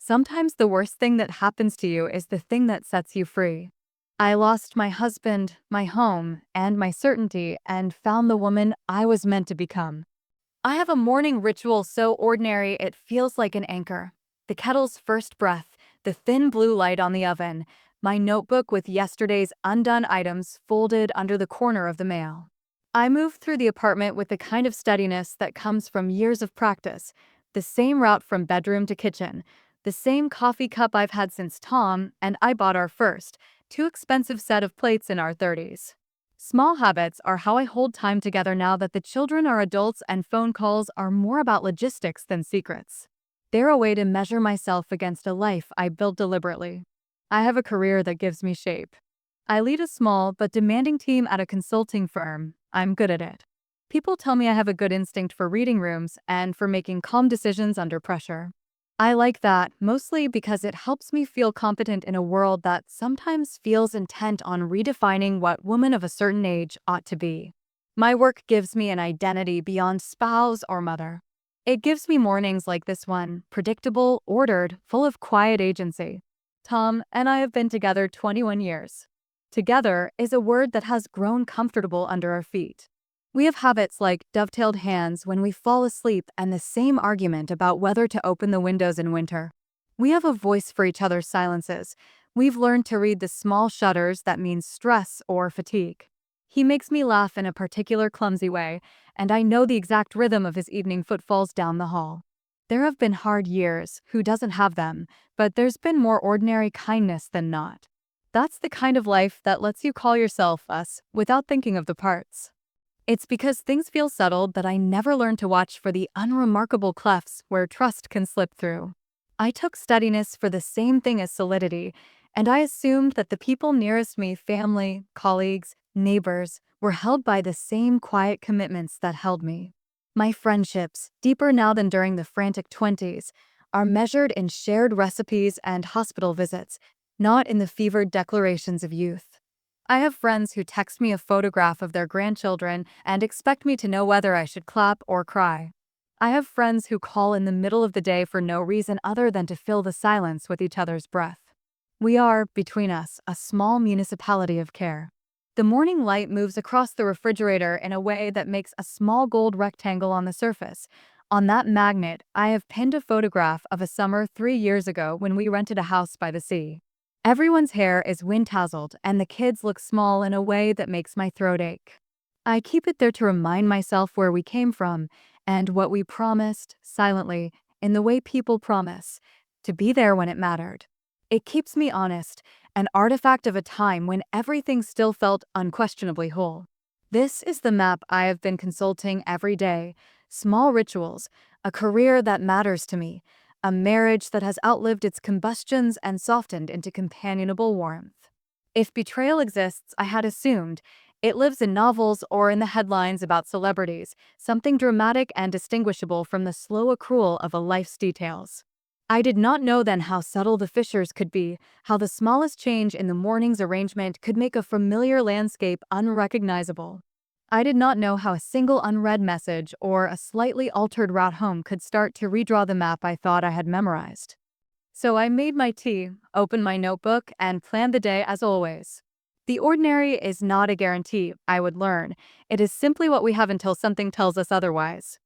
Sometimes the worst thing that happens to you is the thing that sets you free. I lost my husband, my home, and my certainty, and found the woman I was meant to become. I have a morning ritual so ordinary it feels like an anchor. The kettle's first breath, the thin blue light on the oven, my notebook with yesterday's undone items folded under the corner of the mail. I move through the apartment with the kind of steadiness that comes from years of practice, the same route from bedroom to kitchen, the same coffee cup I've had since Tom and I bought our first, too expensive set of plates in our 30s. Small habits are how I hold time together now that the children are adults and phone calls are more about logistics than secrets. They're a way to measure myself against a life I built deliberately. I have a career that gives me shape. I lead a small but demanding team at a consulting firm. I'm good at it. People tell me I have a good instinct for reading rooms and for making calm decisions under pressure. I like that, mostly because it helps me feel competent in a world that sometimes feels intent on redefining what women of a certain age ought to be. My work gives me an identity beyond spouse or mother. It gives me mornings like this one, predictable, ordered, full of quiet agency. Tom and I have been together 21 years. Together is a word that has grown comfortable under our feet. We have habits like dovetailed hands when we fall asleep and the same argument about whether to open the windows in winter. We have a voice for each other's silences. We've learned to read the small shudders that mean stress or fatigue. He makes me laugh in a particular clumsy way, and I know the exact rhythm of his evening footfalls down the hall. There have been hard years, who doesn't have them, but there's been more ordinary kindness than not. That's the kind of life that lets you call yourself us without thinking of the parts. It's because things feel settled that I never learned to watch for the unremarkable clefts where trust can slip through. I took steadiness for the same thing as solidity, and I assumed that the people nearest me, family, colleagues, neighbors, were held by the same quiet commitments that held me. My friendships, deeper now than during the frantic 20s, are measured in shared recipes and hospital visits, not in the fevered declarations of youth. I have friends who text me a photograph of their grandchildren and expect me to know whether I should clap or cry. I have friends who call in the middle of the day for no reason other than to fill the silence with each other's breath. We are, between us, a small municipality of care. The morning light moves across the refrigerator in a way that makes a small gold rectangle on the surface. On that magnet, I have pinned a photograph of a summer 3 years ago when we rented a house by the sea. Everyone's hair is wind-tousled, and the kids look small in a way that makes my throat ache. I keep it there to remind myself where we came from, and what we promised, silently, in the way people promise, to be there when it mattered. It keeps me honest, an artifact of a time when everything still felt unquestionably whole. This is the map I have been consulting every day, small rituals, a career that matters to me, a marriage that has outlived its combustions and softened into companionable warmth. If betrayal exists, I had assumed, it lives in novels or in the headlines about celebrities, something dramatic and distinguishable from the slow accrual of a life's details. I did not know then how subtle the fissures could be, how the smallest change in the morning's arrangement could make a familiar landscape unrecognizable. I did not know how a single unread message or a slightly altered route home could start to redraw the map I thought I had memorized. So I made my tea, opened my notebook, and planned the day as always. The ordinary is not a guarantee, I would learn. It is simply what we have until something tells us otherwise.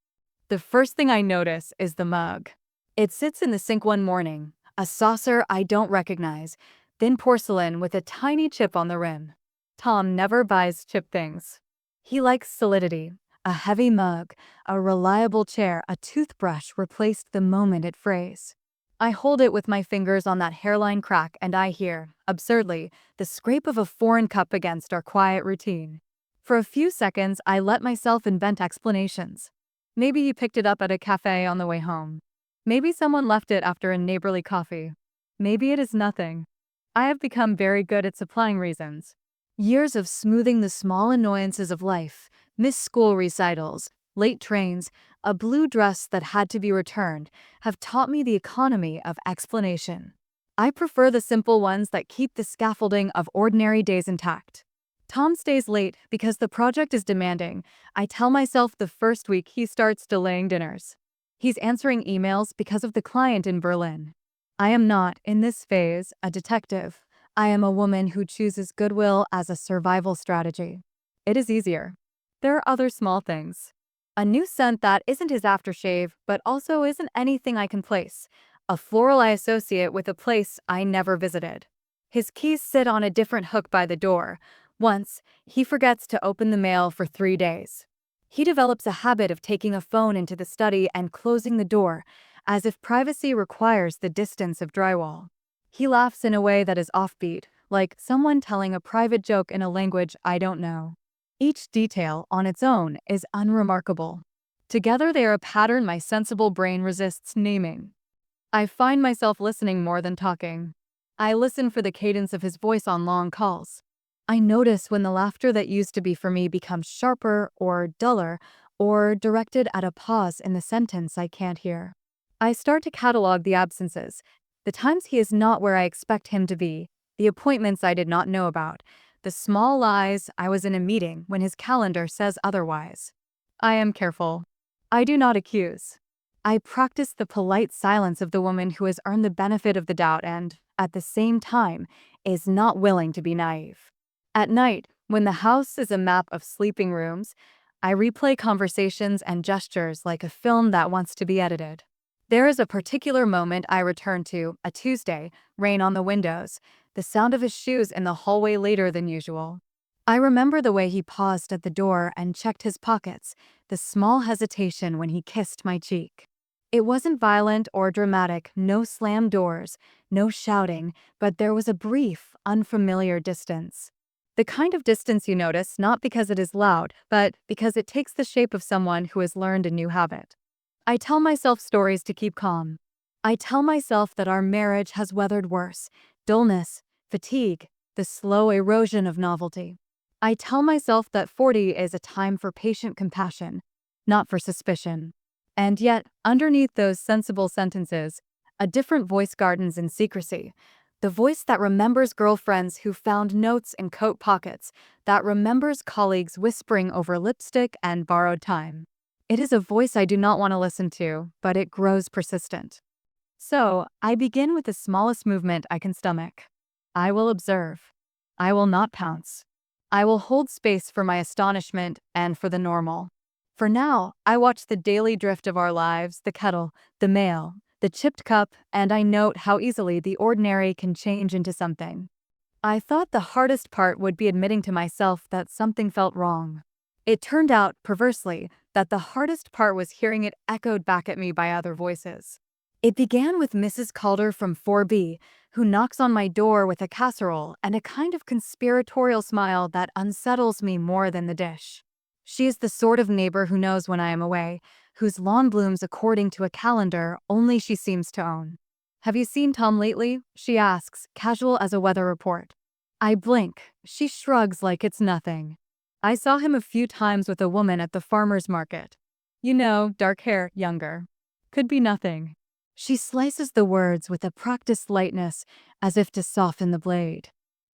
The first thing I notice is the mug. It sits in the sink one morning, a saucer I don't recognize, thin porcelain with a tiny chip on the rim. Tom never buys chip things. He likes solidity. A heavy mug, a reliable chair, a toothbrush replaced the moment it frays. I hold it with my fingers on that hairline crack and I hear, absurdly, the scrape of a foreign cup against our quiet routine. For a few seconds, I let myself invent explanations. Maybe he picked it up at a cafe on the way home. Maybe someone left it after a neighborly coffee. Maybe it is nothing. I have become very good at supplying reasons. Years of smoothing the small annoyances of life, missed school recitals, late trains, a blue dress that had to be returned, have taught me the economy of explanation. I prefer the simple ones that keep the scaffolding of ordinary days intact. Tom stays late because the project is demanding. I tell myself the first week he starts delaying dinners. He's answering emails because of the client in Berlin. I am not, in this phase, a detective. I am a woman who chooses goodwill as a survival strategy. It is easier. There are other small things. A new scent that isn't his aftershave, but also isn't anything I can place. A floral I associate with a place I never visited. His keys sit on a different hook by the door. Once, he forgets to open the mail for 3 days. He develops a habit of taking a phone into the study and closing the door, as if privacy requires the distance of drywall. He laughs in a way that is offbeat, like someone telling a private joke in a language I don't know. Each detail, on its own, is unremarkable. Together they are a pattern my sensible brain resists naming. I find myself listening more than talking. I listen for the cadence of his voice on long calls. I notice when the laughter that used to be for me becomes sharper or duller or directed at a pause in the sentence I can't hear. I start to catalog the absences, the times he is not where I expect him to be, the appointments I did not know about, the small lies I was in a meeting when his calendar says otherwise. I am careful. I do not accuse. I practice the polite silence of the woman who has earned the benefit of the doubt and, at the same time, is not willing to be naive. At night, when the house is a map of sleeping rooms, I replay conversations and gestures like a film that wants to be edited. There is a particular moment I return to, a Tuesday, rain on the windows, the sound of his shoes in the hallway later than usual. I remember the way he paused at the door and checked his pockets, the small hesitation when he kissed my cheek. It wasn't violent or dramatic, no slammed doors, no shouting, but there was a brief, unfamiliar distance. The kind of distance you notice not because it is loud, but because it takes the shape of someone who has learned a new habit. I tell myself stories to keep calm. I tell myself that our marriage has weathered worse, dullness, fatigue, the slow erosion of novelty. I tell myself that 40 is a time for patient compassion, not for suspicion. And yet, underneath those sensible sentences, a different voice gardens in secrecy. The voice that remembers girlfriends who found notes in coat pockets, that remembers colleagues whispering over lipstick and borrowed time. It is a voice I do not want to listen to, but it grows persistent. So, I begin with the smallest movement I can stomach. I will observe. I will not pounce. I will hold space for my astonishment and for the normal. For now, I watch the daily drift of our lives, the kettle, the mail, the chipped cup, and I note how easily the ordinary can change into something. I thought the hardest part would be admitting to myself that something felt wrong. It turned out, perversely, that the hardest part was hearing it echoed back at me by other voices. It began with Mrs. Calder from 4B, who knocks on my door with a casserole and a kind of conspiratorial smile that unsettles me more than the dish. She is the sort of neighbor who knows when I am away, whose lawn blooms according to a calendar only she seems to own. "Have you seen Tom lately?" she asks, casual as a weather report. I blink. She shrugs like it's nothing. "I saw him a few times with a woman at the farmer's market. You know, dark hair, younger. Could be nothing." She slices the words with a practiced lightness, as if to soften the blade.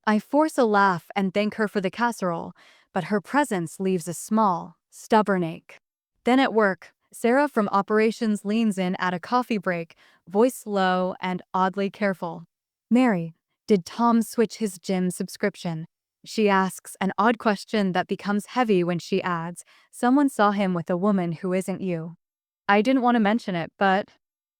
I force a laugh and thank her for the casserole, but her presence leaves a small, stubborn ache. Then at work, Sarah from operations leans in at a coffee break, voice low and oddly careful. "Mary, did Tom switch his gym subscription?" She asks, an odd question that becomes heavy when she adds, "Someone saw him with a woman who isn't you." I didn't want to mention it, but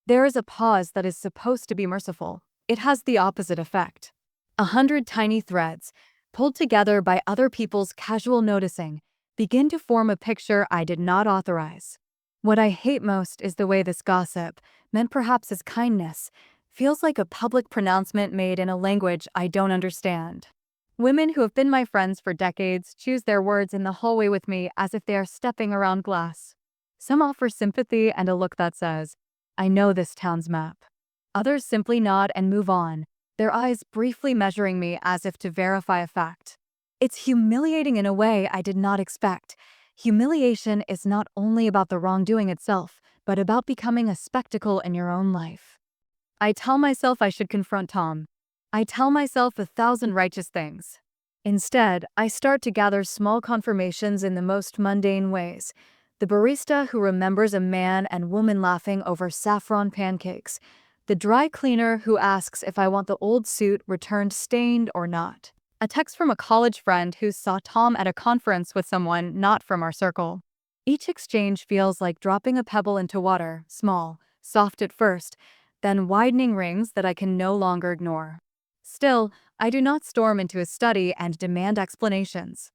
there is a pause that is supposed to be merciful. It has the opposite effect. 100 tiny threads, pulled together by other people's casual noticing, begin to form a picture I did not authorize. What I hate most is the way this gossip, meant perhaps as kindness, feels like a public pronouncement made in a language I don't understand. Women who have been my friends for decades choose their words in the hallway with me as if they are stepping around glass. Some offer sympathy and a look that says, "I know this town's map." Others simply nod and move on, their eyes briefly measuring me as if to verify a fact. It's humiliating in a way I did not expect. Humiliation is not only about the wrongdoing itself, but about becoming a spectacle in your own life. I tell myself I should confront Tom. I tell myself 1,000 righteous things. Instead, I start to gather small confirmations in the most mundane ways. The barista who remembers a man and woman laughing over saffron pancakes. The dry cleaner who asks if I want the old suit returned stained or not. A text from a college friend who saw Tom at a conference with someone not from our circle. Each exchange feels like dropping a pebble into water, small, soft at first, then widening rings that I can no longer ignore. Still, I do not storm into his study and demand explanations.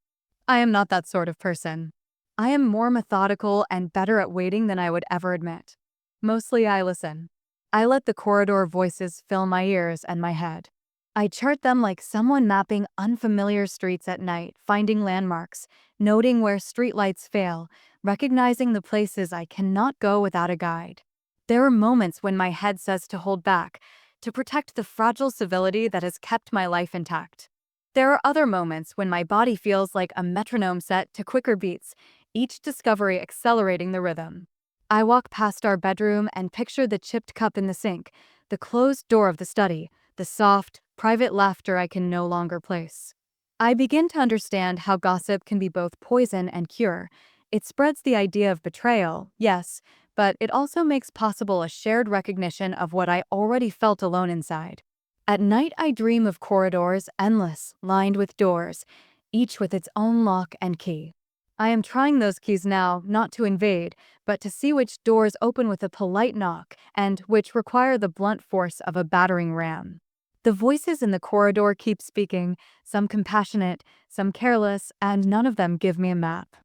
I am not that sort of person. I am more methodical and better at waiting than I would ever admit. Mostly I listen. I let the corridor voices fill my ears and my head. I chart them like someone mapping unfamiliar streets at night, finding landmarks, noting where streetlights fail, recognizing the places I cannot go without a guide. There are moments when my head says to hold back, to protect the fragile civility that has kept my life intact. There are other moments when my body feels like a metronome set to quicker beats, each discovery accelerating the rhythm. I walk past our bedroom and picture the chipped cup in the sink, the closed door of the study, the soft, private laughter I can no longer place. I begin to understand how gossip can be both poison and cure. It spreads the idea of betrayal, yes, but it also makes possible a shared recognition of what I already felt alone inside. At night I dream of corridors, endless, lined with doors, each with its own lock and key. I am trying those keys now, not to invade, but to see which doors open with a polite knock and which require the blunt force of a battering ram. The voices in the corridor keep speaking, some compassionate, some careless, and none of them give me a map.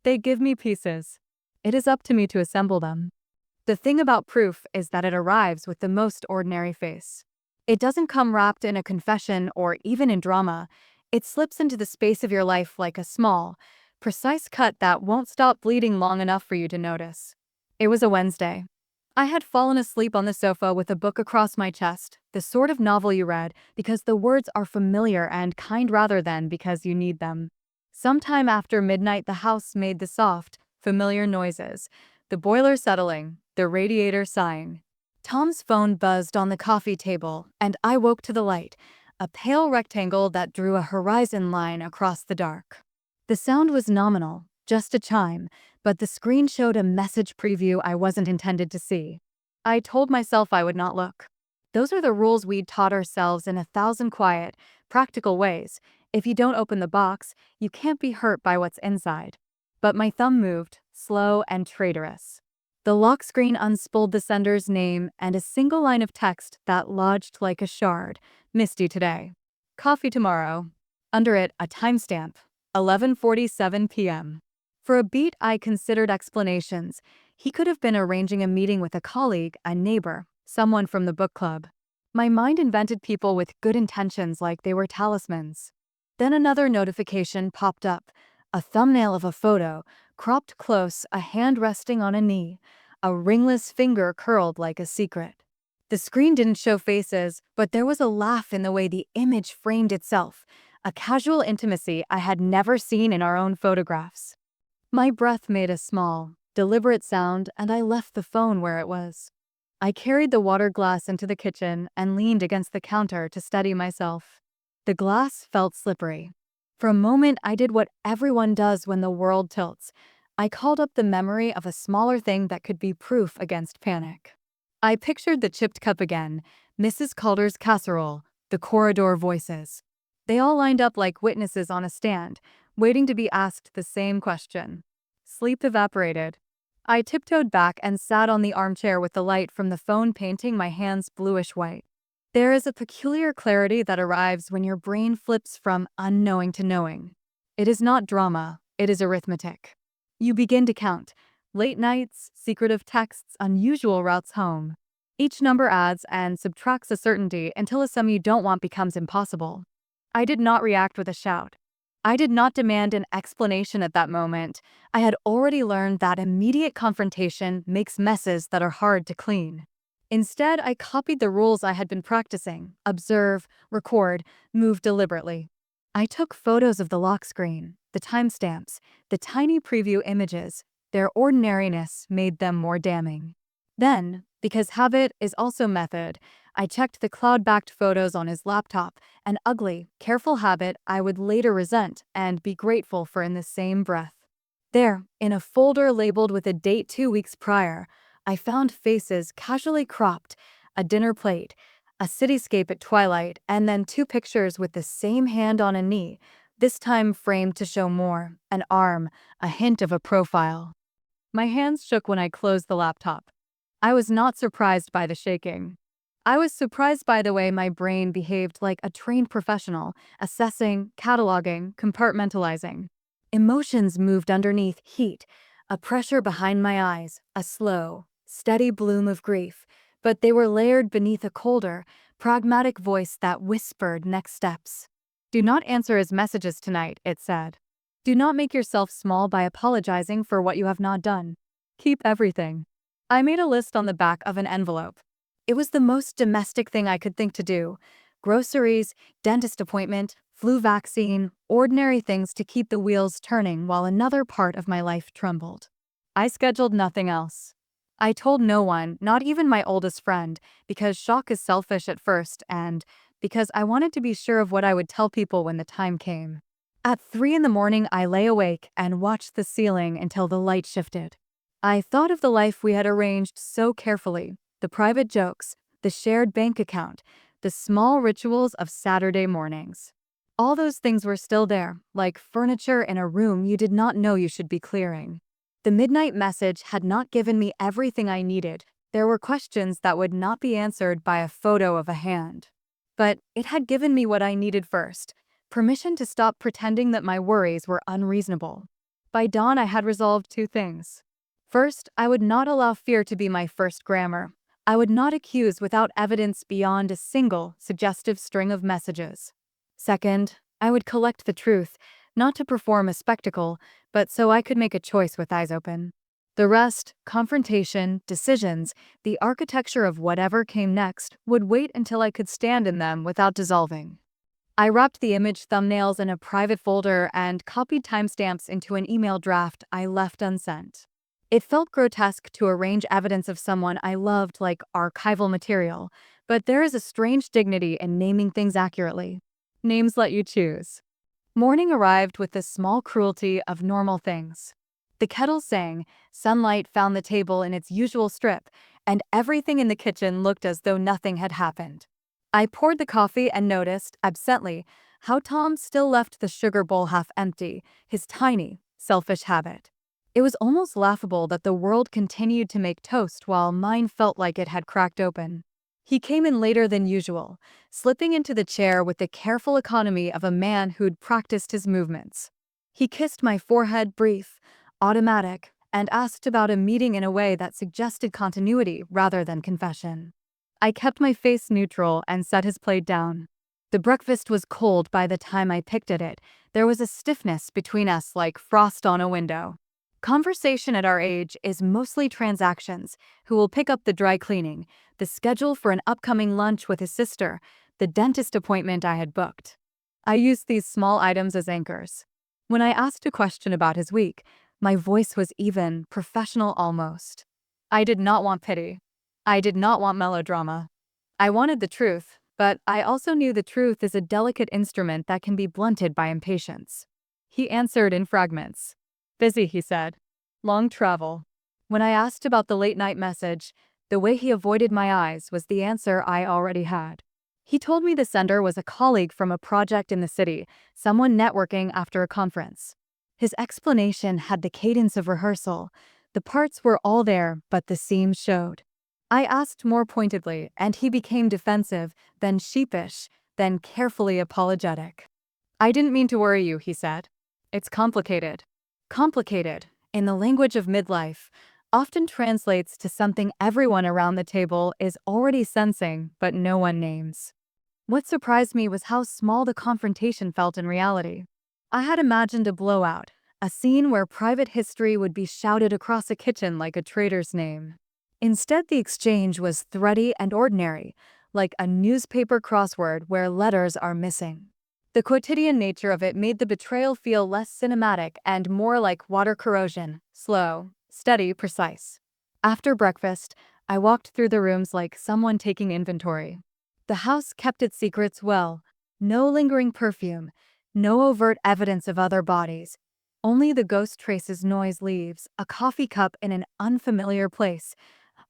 They give me pieces. It is up to me to assemble them. The thing about proof is that it arrives with the most ordinary face. It doesn't come wrapped in a confession or even in drama. It slips into the space of your life like a small, precise cut that won't stop bleeding long enough for you to notice. It was a Wednesday. I had fallen asleep on the sofa with a book across my chest, the sort of novel you read because the words are familiar and kind rather than because you need them. Sometime after midnight, the house made the soft, familiar noises, the boiler settling, the radiator sighing. Tom's phone buzzed on the coffee table, and I woke to the light, a pale rectangle that drew a horizon line across the dark. The sound was nominal, just a chime, but the screen showed a message preview I wasn't intended to see. I told myself I would not look. Those are the rules we'd taught ourselves in 1,000 quiet, practical ways. If you don't open the box, you can't be hurt by what's inside. But my thumb moved, slow and traitorous. The lock screen unspooled the sender's name and a single line of text that lodged like a shard. Misty today. Coffee tomorrow. Under it, a timestamp. 11:47 p.m. For a beat, I considered explanations. He could have been arranging a meeting with a colleague, a neighbor, someone from the book club. My mind invented people with good intentions like they were talismans. Then another notification popped up, a thumbnail of a photo, cropped close, a hand resting on a knee, a ringless finger curled like a secret. The screen didn't show faces, but there was a laugh in the way the image framed itself, a casual intimacy I had never seen in our own photographs. My breath made a small, deliberate sound, and I left the phone where it was. I carried the water glass into the kitchen and leaned against the counter to steady myself. The glass felt slippery. For a moment, I did what everyone does when the world tilts. I called up the memory of a smaller thing that could be proof against panic. I pictured the chipped cup again, Mrs. Calder's casserole, the corridor voices. They all lined up like witnesses on a stand, waiting to be asked the same question. Sleep evaporated. I tiptoed back and sat on the armchair with the light from the phone painting my hands bluish white. There is a peculiar clarity that arrives when your brain flips from unknowing to knowing. It is not drama, it is arithmetic. You begin to count. Late nights, secretive texts, unusual routes home. Each number adds and subtracts a certainty until a sum you don't want becomes impossible. I did not react with a shout. I did not demand an explanation at that moment. I had already learned that immediate confrontation makes messes that are hard to clean. Instead, I copied the rules I had been practicing: observe, record, move deliberately. I took photos of the lock screen, the timestamps, the tiny preview images. Their ordinariness made them more damning. Then, because habit is also method, I checked the cloud-backed photos on his laptop, an ugly, careful habit I would later resent and be grateful for in the same breath. There, in a folder labeled with a date 2 weeks prior, I found faces casually cropped, a dinner plate, a cityscape at twilight, and then two pictures with the same hand on a knee, this time framed to show more, an arm, a hint of a profile. My hands shook when I closed the laptop. I was not surprised by the shaking. I was surprised by the way my brain behaved like a trained professional, assessing, cataloging, compartmentalizing. Emotions moved underneath heat, a pressure behind my eyes, a slow, steady bloom of grief, but they were layered beneath a colder, pragmatic voice that whispered next steps. Do not answer his messages tonight, it said. Do not make yourself small by apologizing for what you have not done. Keep everything. I made a list on the back of an envelope. It was the most domestic thing I could think to do. Groceries, dentist appointment, flu vaccine, ordinary things to keep the wheels turning while another part of my life trembled. I scheduled nothing else. I told no one, not even my oldest friend, because shock is selfish at first and because I wanted to be sure of what I would tell people when the time came. At 3 in the morning, I lay awake and watched the ceiling until the light shifted. I thought of the life we had arranged so carefully, the private jokes, the shared bank account, the small rituals of Saturday mornings. All those things were still there, like furniture in a room you did not know you should be clearing. The midnight message had not given me everything I needed. There were questions that would not be answered by a photo of a hand. But it had given me what I needed first: permission to stop pretending that my worries were unreasonable. By dawn, I had resolved two things. First, I would not allow fear to be my first grammar. I would not accuse without evidence beyond a single, suggestive string of messages. Second, I would collect the truth, not to perform a spectacle, but so I could make a choice with eyes open. The rest, confrontation, decisions, the architecture of whatever came next, would wait until I could stand in them without dissolving. I wrapped the image thumbnails in a private folder and copied timestamps into an email draft I left unsent. It felt grotesque to arrange evidence of someone I loved like archival material, but there is a strange dignity in naming things accurately. Names let you choose. Morning arrived with the small cruelty of normal things. The kettle sang, sunlight found the table in its usual strip, and everything in the kitchen looked as though nothing had happened. I poured the coffee and noticed, absently, how Tom still left the sugar bowl half empty, his tiny, selfish habit. It was almost laughable that the world continued to make toast while mine felt like it had cracked open. He came in later than usual, slipping into the chair with the careful economy of a man who'd practiced his movements. He kissed my forehead, brief, automatic, and asked about a meeting in a way that suggested continuity rather than confession. I kept my face neutral and set his plate down. The breakfast was cold by the time I picked at it. There was a stiffness between us like frost on a window. Conversation at our age is mostly transactions: who will pick up the dry cleaning, the schedule for an upcoming lunch with his sister, the dentist appointment I had booked. I used these small items as anchors. When I asked a question about his week, my voice was even, professional almost. I did not want pity. I did not want melodrama. I wanted the truth, but I also knew the truth is a delicate instrument that can be blunted by impatience. He answered in fragments. Busy, he said. Long travel. When I asked about the late-night message, the way he avoided my eyes was the answer I already had. He told me the sender was a colleague from a project in the city, someone networking after a conference. His explanation had the cadence of rehearsal. The parts were all there, but the seams showed. I asked more pointedly, and he became defensive, then sheepish, then carefully apologetic. I didn't mean to worry you, he said. It's complicated. Complicated, in the language of midlife, often translates to something everyone around the table is already sensing, but no one names. What surprised me was how small the confrontation felt in reality. I had imagined a blowout, a scene where private history would be shouted across a kitchen like a traitor's name. Instead, the exchange was thready and ordinary, like a newspaper crossword where letters are missing. The quotidian nature of it made the betrayal feel less cinematic and more like water corrosion, slow, steady, precise. After breakfast, I walked through the rooms like someone taking inventory. The house kept its secrets well. No lingering perfume, no overt evidence of other bodies. Only the ghost traces noise leaves, a coffee cup in an unfamiliar place,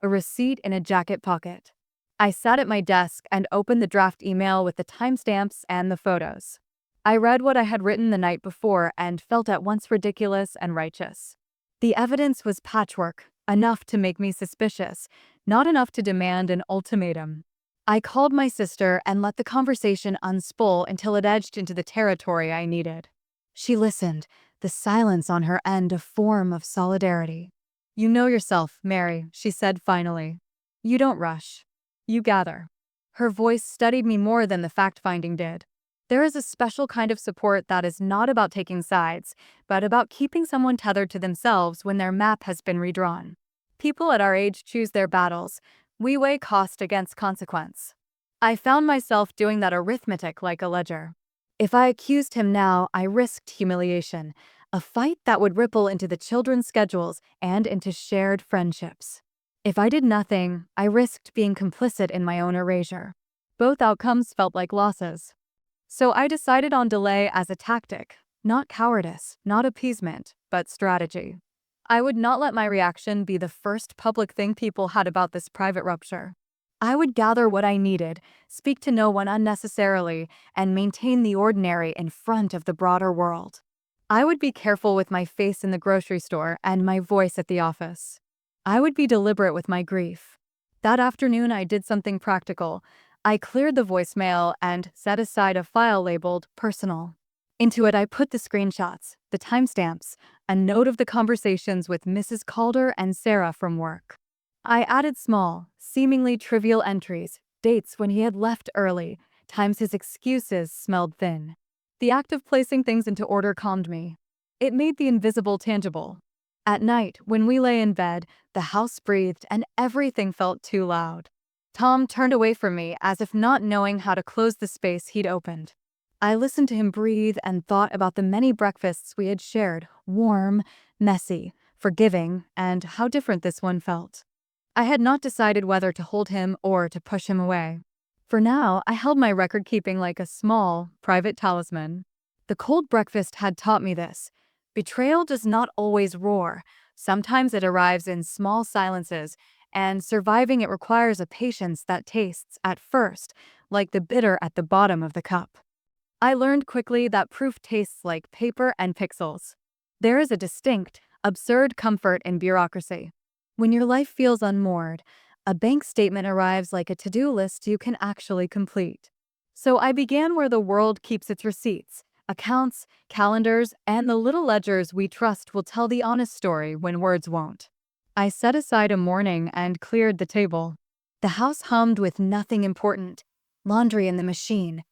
a receipt in a jacket pocket. I sat at my desk and opened the draft email with the timestamps and the photos. I read what I had written the night before and felt at once ridiculous and righteous. The evidence was patchwork, enough to make me suspicious, not enough to demand an ultimatum. I called my sister and let the conversation unspool until it edged into the territory I needed. She listened, the silence on her end a form of solidarity. "You know yourself, Mary," she said finally. "You don't rush. You gather." Her voice steadied me more than the fact-finding did. There is a special kind of support that is not about taking sides, but about keeping someone tethered to themselves when their map has been redrawn. People at our age choose their battles. We weigh cost against consequence. I found myself doing that arithmetic like a ledger. If I accused him now, I risked humiliation, a fight that would ripple into the children's schedules and into shared friendships. If I did nothing, I risked being complicit in my own erasure. Both outcomes felt like losses. So I decided on delay as a tactic, not cowardice, not appeasement, but strategy. I would not let my reaction be the first public thing people had about this private rupture. I would gather what I needed, speak to no one unnecessarily, and maintain the ordinary in front of the broader world. I would be careful with my face in the grocery store and my voice at the office. I would be deliberate with my grief. That afternoon, I did something practical. I cleared the voicemail and set aside a file labeled personal. Into it, I put the screenshots, the timestamps, a note of the conversations with Mrs. Calder and Sarah from work. I added small, seemingly trivial entries, dates when he had left early, times his excuses smelled thin. The act of placing things into order calmed me. It made the invisible tangible. At night, when we lay in bed, the house breathed and everything felt too loud. Tom turned away from me as if not knowing how to close the space he'd opened. I listened to him breathe and thought about the many breakfasts we had shared, warm, messy, forgiving, and how different this one felt. I had not decided whether to hold him or to push him away. For now, I held my record-keeping like a small, private talisman. The cold breakfast had taught me this. Betrayal does not always roar. Sometimes it arrives in small silences, and surviving it requires a patience that tastes, at first, like the bitter at the bottom of the cup. I learned quickly that proof tastes like paper and pixels. There is a distinct, absurd comfort in bureaucracy. When your life feels unmoored, a bank statement arrives like a to-do list you can actually complete. So I began where the world keeps its receipts, accounts, calendars, and the little ledgers we trust will tell the honest story when words won't. I set aside a morning and cleared the table. The house hummed with nothing important. Laundry in the machine,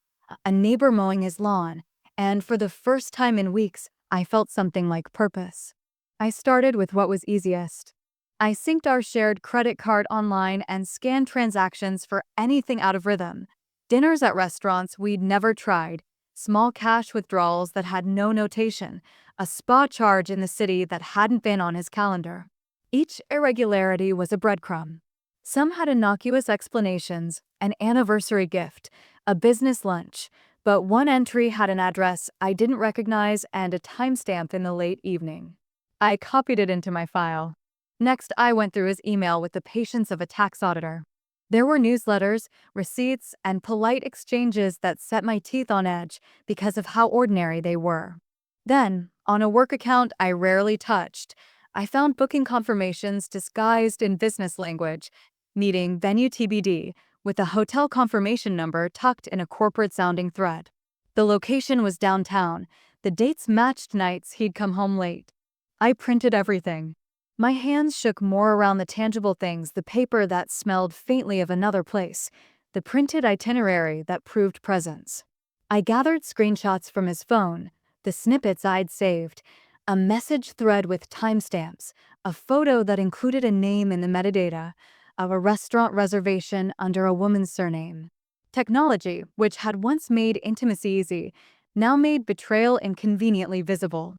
a neighbor mowing his lawn, and for the first time in weeks, I felt something like purpose. I started with what was easiest. I synced our shared credit card online and scanned transactions for anything out of rhythm. Dinners at restaurants we'd never tried, small cash withdrawals that had no notation, a spa charge in the city that hadn't been on his calendar. Each irregularity was a breadcrumb. Some had innocuous explanations, an anniversary gift, a business lunch, but one entry had an address I didn't recognize and a timestamp in the late evening. I copied it into my file. Next, I went through his email with the patience of a tax auditor. There were newsletters, receipts, and polite exchanges that set my teeth on edge because of how ordinary they were. Then, on a work account I rarely touched, I found booking confirmations disguised in business language, meeting venue TBD, with a hotel confirmation number tucked in a corporate-sounding thread. The location was downtown. The dates matched nights he'd come home late. I printed everything. My hands shook more around the tangible things, the paper that smelled faintly of another place, the printed itinerary that proved presence. I gathered screenshots from his phone, the snippets I'd saved, a message thread with timestamps, a photo that included a name in the metadata, of a restaurant reservation under a woman's surname. Technology, which had once made intimacy easy, now made betrayal inconveniently visible.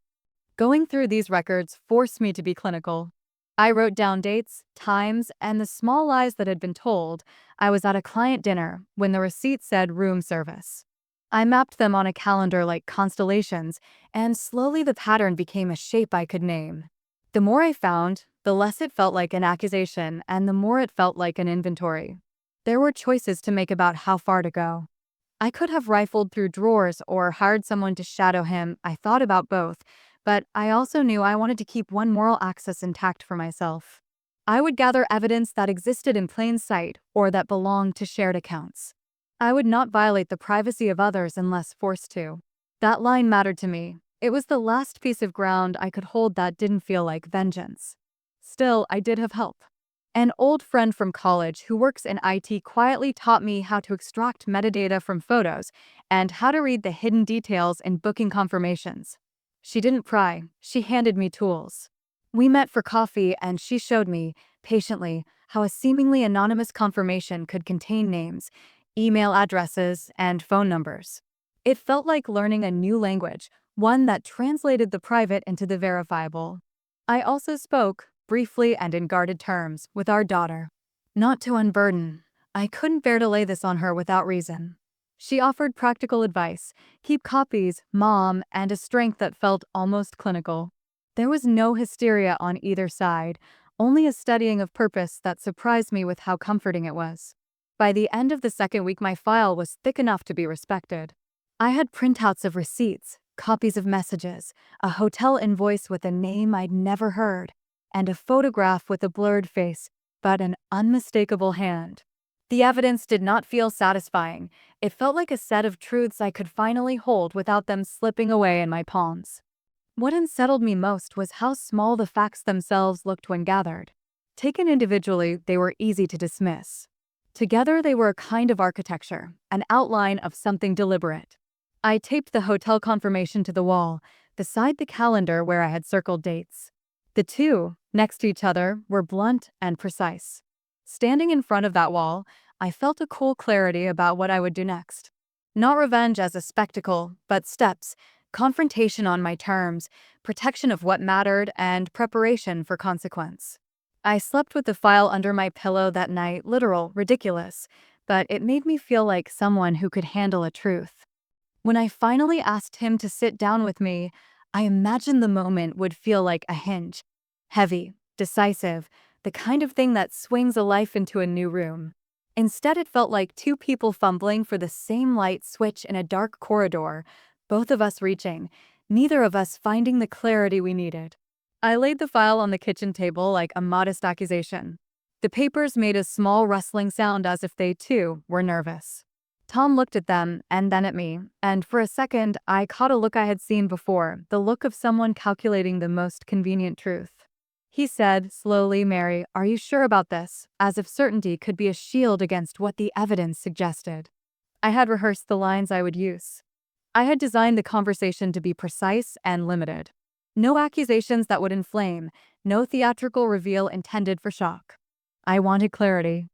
Going through these records forced me to be clinical. I wrote down dates, times, and the small lies that had been told. I was at a client dinner when the receipt said room service. I mapped them on a calendar like constellations, and slowly the pattern became a shape I could name. The more I found, the less it felt like an accusation, and the more it felt like an inventory. There were choices to make about how far to go. I could have rifled through drawers or hired someone to shadow him. I thought about both, but I also knew I wanted to keep one moral axis intact for myself. I would gather evidence that existed in plain sight or that belonged to shared accounts. I would not violate the privacy of others unless forced to. That line mattered to me. It was the last piece of ground I could hold that didn't feel like vengeance. Still, I did have help. An old friend from college who works in IT quietly taught me how to extract metadata from photos and how to read the hidden details in booking confirmations. She didn't pry, she handed me tools. We met for coffee and she showed me, patiently, how a seemingly anonymous confirmation could contain names, email addresses, and phone numbers. It felt like learning a new language, one that translated the private into the verifiable. I also spoke, briefly and in guarded terms, with our daughter. Not to unburden. I couldn't bear to lay this on her without reason. She offered practical advice, keep copies, mom, and a strength that felt almost clinical. There was no hysteria on either side, only a steadying of purpose that surprised me with how comforting it was. By the end of the second week, my file was thick enough to be respected. I had printouts of receipts, copies of messages, a hotel invoice with a name I'd never heard, and a photograph with a blurred face, but an unmistakable hand. The evidence did not feel satisfying. It felt like a set of truths I could finally hold without them slipping away in my palms. What unsettled me most was how small the facts themselves looked when gathered. Taken individually, they were easy to dismiss. Together, they were a kind of architecture, an outline of something deliberate. I taped the hotel confirmation to the wall, beside the calendar where I had circled dates. The two, next to each other, were blunt and precise. Standing in front of that wall, I felt a cool clarity about what I would do next. Not revenge as a spectacle, but steps, confrontation on my terms, protection of what mattered, and preparation for consequence. I slept with the file under my pillow that night, literal, ridiculous, but it made me feel like someone who could handle a truth. When I finally asked him to sit down with me, I imagined the moment would feel like a hinge. Heavy, decisive, the kind of thing that swings a life into a new room. Instead, it felt like two people fumbling for the same light switch in a dark corridor, both of us reaching, neither of us finding the clarity we needed. I laid the file on the kitchen table like a modest accusation. The papers made a small rustling sound as if they, too, were nervous. Tom looked at them and then at me, and for a second I caught a look I had seen before, the look of someone calculating the most convenient truth. He said, slowly, "Mary, are you sure about this?" as if certainty could be a shield against what the evidence suggested. I had rehearsed the lines I would use. I had designed the conversation to be precise and limited. No accusations that would inflame, no theatrical reveal intended for shock. I wanted clarity.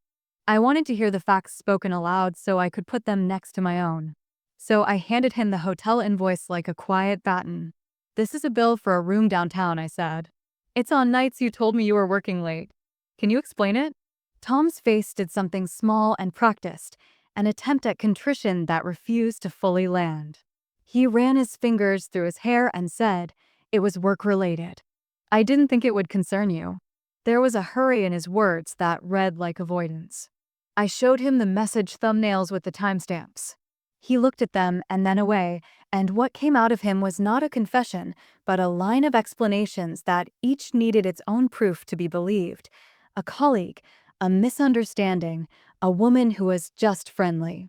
I wanted to hear the facts spoken aloud so I could put them next to my own. So I handed him the hotel invoice like a quiet baton. "This is a bill for a room downtown," I said. "It's on nights you told me you were working late. Can you explain it?" Tom's face did something small and practiced, an attempt at contrition that refused to fully land. He ran his fingers through his hair and said, "It was work-related. I didn't think it would concern you." There was a hurry in his words that read like avoidance. I showed him the message thumbnails with the timestamps. He looked at them and then away, and what came out of him was not a confession, but a line of explanations that each needed its own proof to be believed. A colleague, a misunderstanding, a woman who was just friendly.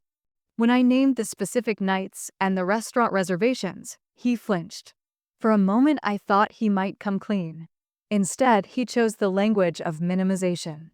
When I named the specific nights and the restaurant reservations, he flinched. For a moment I thought he might come clean. Instead, he chose the language of minimization.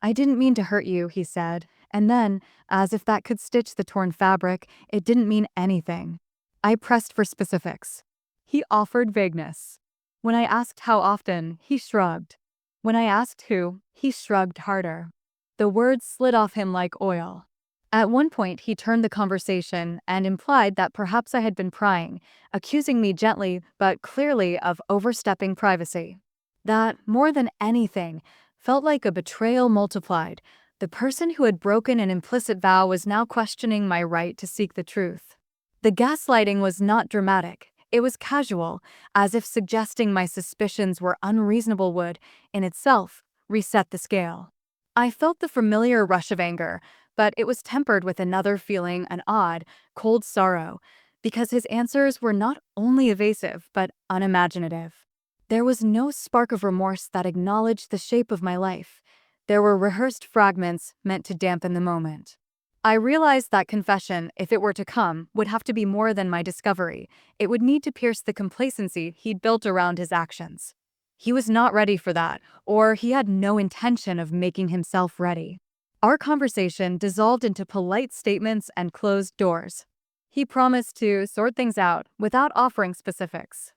"I didn't mean to hurt you," he said, and then, as if that could stitch the torn fabric, it didn't mean anything. I pressed for specifics. He offered vagueness. When I asked how often, he shrugged. When I asked who, he shrugged harder. The words slid off him like oil. At one point, he turned the conversation and implied that perhaps I had been prying, accusing me gently but clearly of overstepping privacy. That, more than anything, felt like a betrayal multiplied. The person who had broken an implicit vow was now questioning my right to seek the truth. The gaslighting was not dramatic. It was casual, as if suggesting my suspicions were unreasonable would, in itself, reset the scale. I felt the familiar rush of anger, but it was tempered with another feeling, an odd, cold sorrow, because his answers were not only evasive but unimaginative. There was no spark of remorse that acknowledged the shape of my life. There were rehearsed fragments meant to dampen the moment. I realized that confession, if it were to come, would have to be more than my discovery. It would need to pierce the complacency he'd built around his actions. He was not ready for that, or he had no intention of making himself ready. Our conversation dissolved into polite statements and closed doors. He promised to sort things out without offering specifics.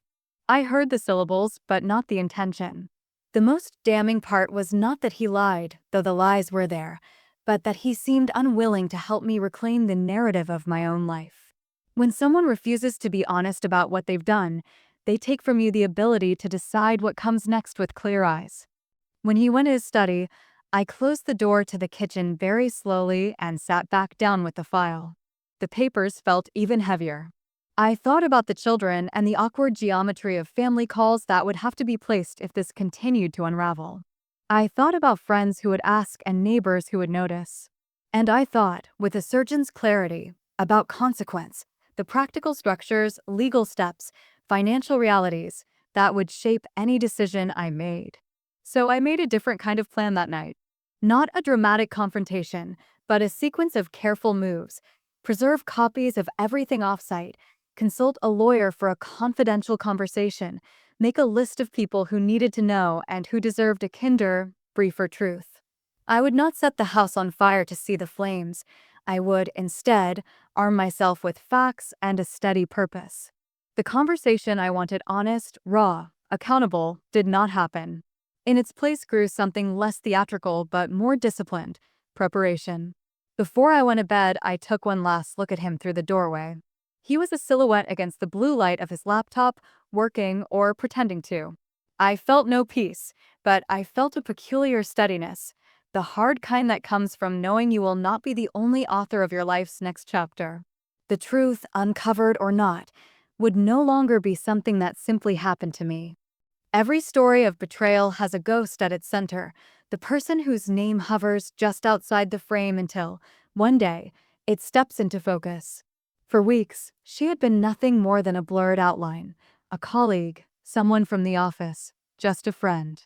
I heard the syllables, but not the intention. The most damning part was not that he lied, though the lies were there, but that he seemed unwilling to help me reclaim the narrative of my own life. When someone refuses to be honest about what they've done, they take from you the ability to decide what comes next with clear eyes. When he went to his study, I closed the door to the kitchen very slowly and sat back down with the file. The papers felt even heavier. I thought about the children and the awkward geometry of family calls that would have to be placed if this continued to unravel. I thought about friends who would ask and neighbors who would notice. And I thought, with a surgeon's clarity, about consequence, the practical structures, legal steps, financial realities that would shape any decision I made. So I made a different kind of plan that night. Not a dramatic confrontation, but a sequence of careful moves. Preserve copies of everything offsite. Consult a lawyer for a confidential conversation. Make a list of people who needed to know and who deserved a kinder, briefer truth. I would not set the house on fire to see the flames. I would, instead, arm myself with facts and a steady purpose. The conversation I wanted honest, raw, accountable, did not happen. In its place grew something less theatrical but more disciplined: preparation. Before I went to bed, I took one last look at him through the doorway. He was a silhouette against the blue light of his laptop, working or pretending to. I felt no peace, but I felt a peculiar steadiness, the hard kind that comes from knowing you will not be the only author of your life's next chapter. The truth, uncovered or not, would no longer be something that simply happened to me. Every story of betrayal has a ghost at its center, the person whose name hovers just outside the frame until, one day, it steps into focus. For weeks, she had been nothing more than a blurred outline, a colleague, someone from the office, just a friend.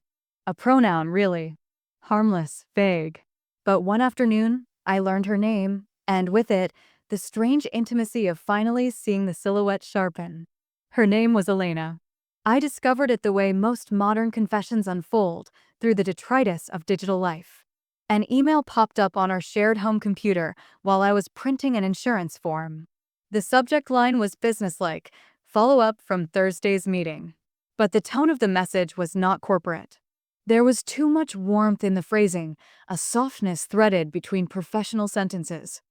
A pronoun, really. Harmless, vague. But one afternoon, I learned her name, and with it, the strange intimacy of finally seeing the silhouette sharpen. Her name was Elena. I discovered it the way most modern confessions unfold, through the detritus of digital life. An email popped up on our shared home computer while I was printing an insurance form. The subject line was businesslike, follow-up from Thursday's meeting. But the tone of the message was not corporate. There was too much warmth in the phrasing, a softness threaded between professional sentences.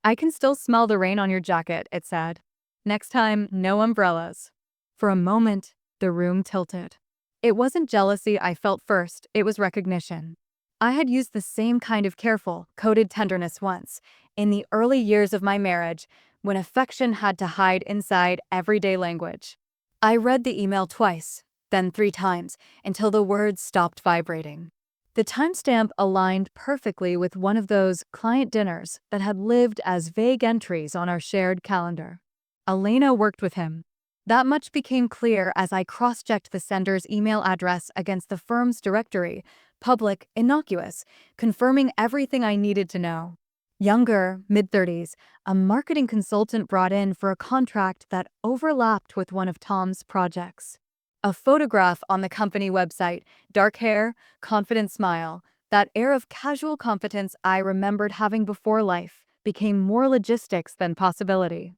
"I can still smell the rain on your jacket," it said. "Next time, no umbrellas." For a moment, the room tilted. It wasn't jealousy I felt first, it was recognition. I had used the same kind of careful, coded tenderness once, in the early years of my marriage, when affection had to hide inside everyday language. I read the email twice, then 3 times, until the words stopped vibrating. The timestamp aligned perfectly with one of those client dinners that had lived as vague entries on our shared calendar. Elena worked with him. That much became clear as I cross-checked the sender's email address against the firm's directory, public, innocuous, confirming everything I needed to know. Younger, mid-30s, a marketing consultant brought in for a contract that overlapped with one of Tom's projects. A photograph on the company website, dark hair, confident smile, that air of casual competence I remembered having before life, became more logistics than possibility.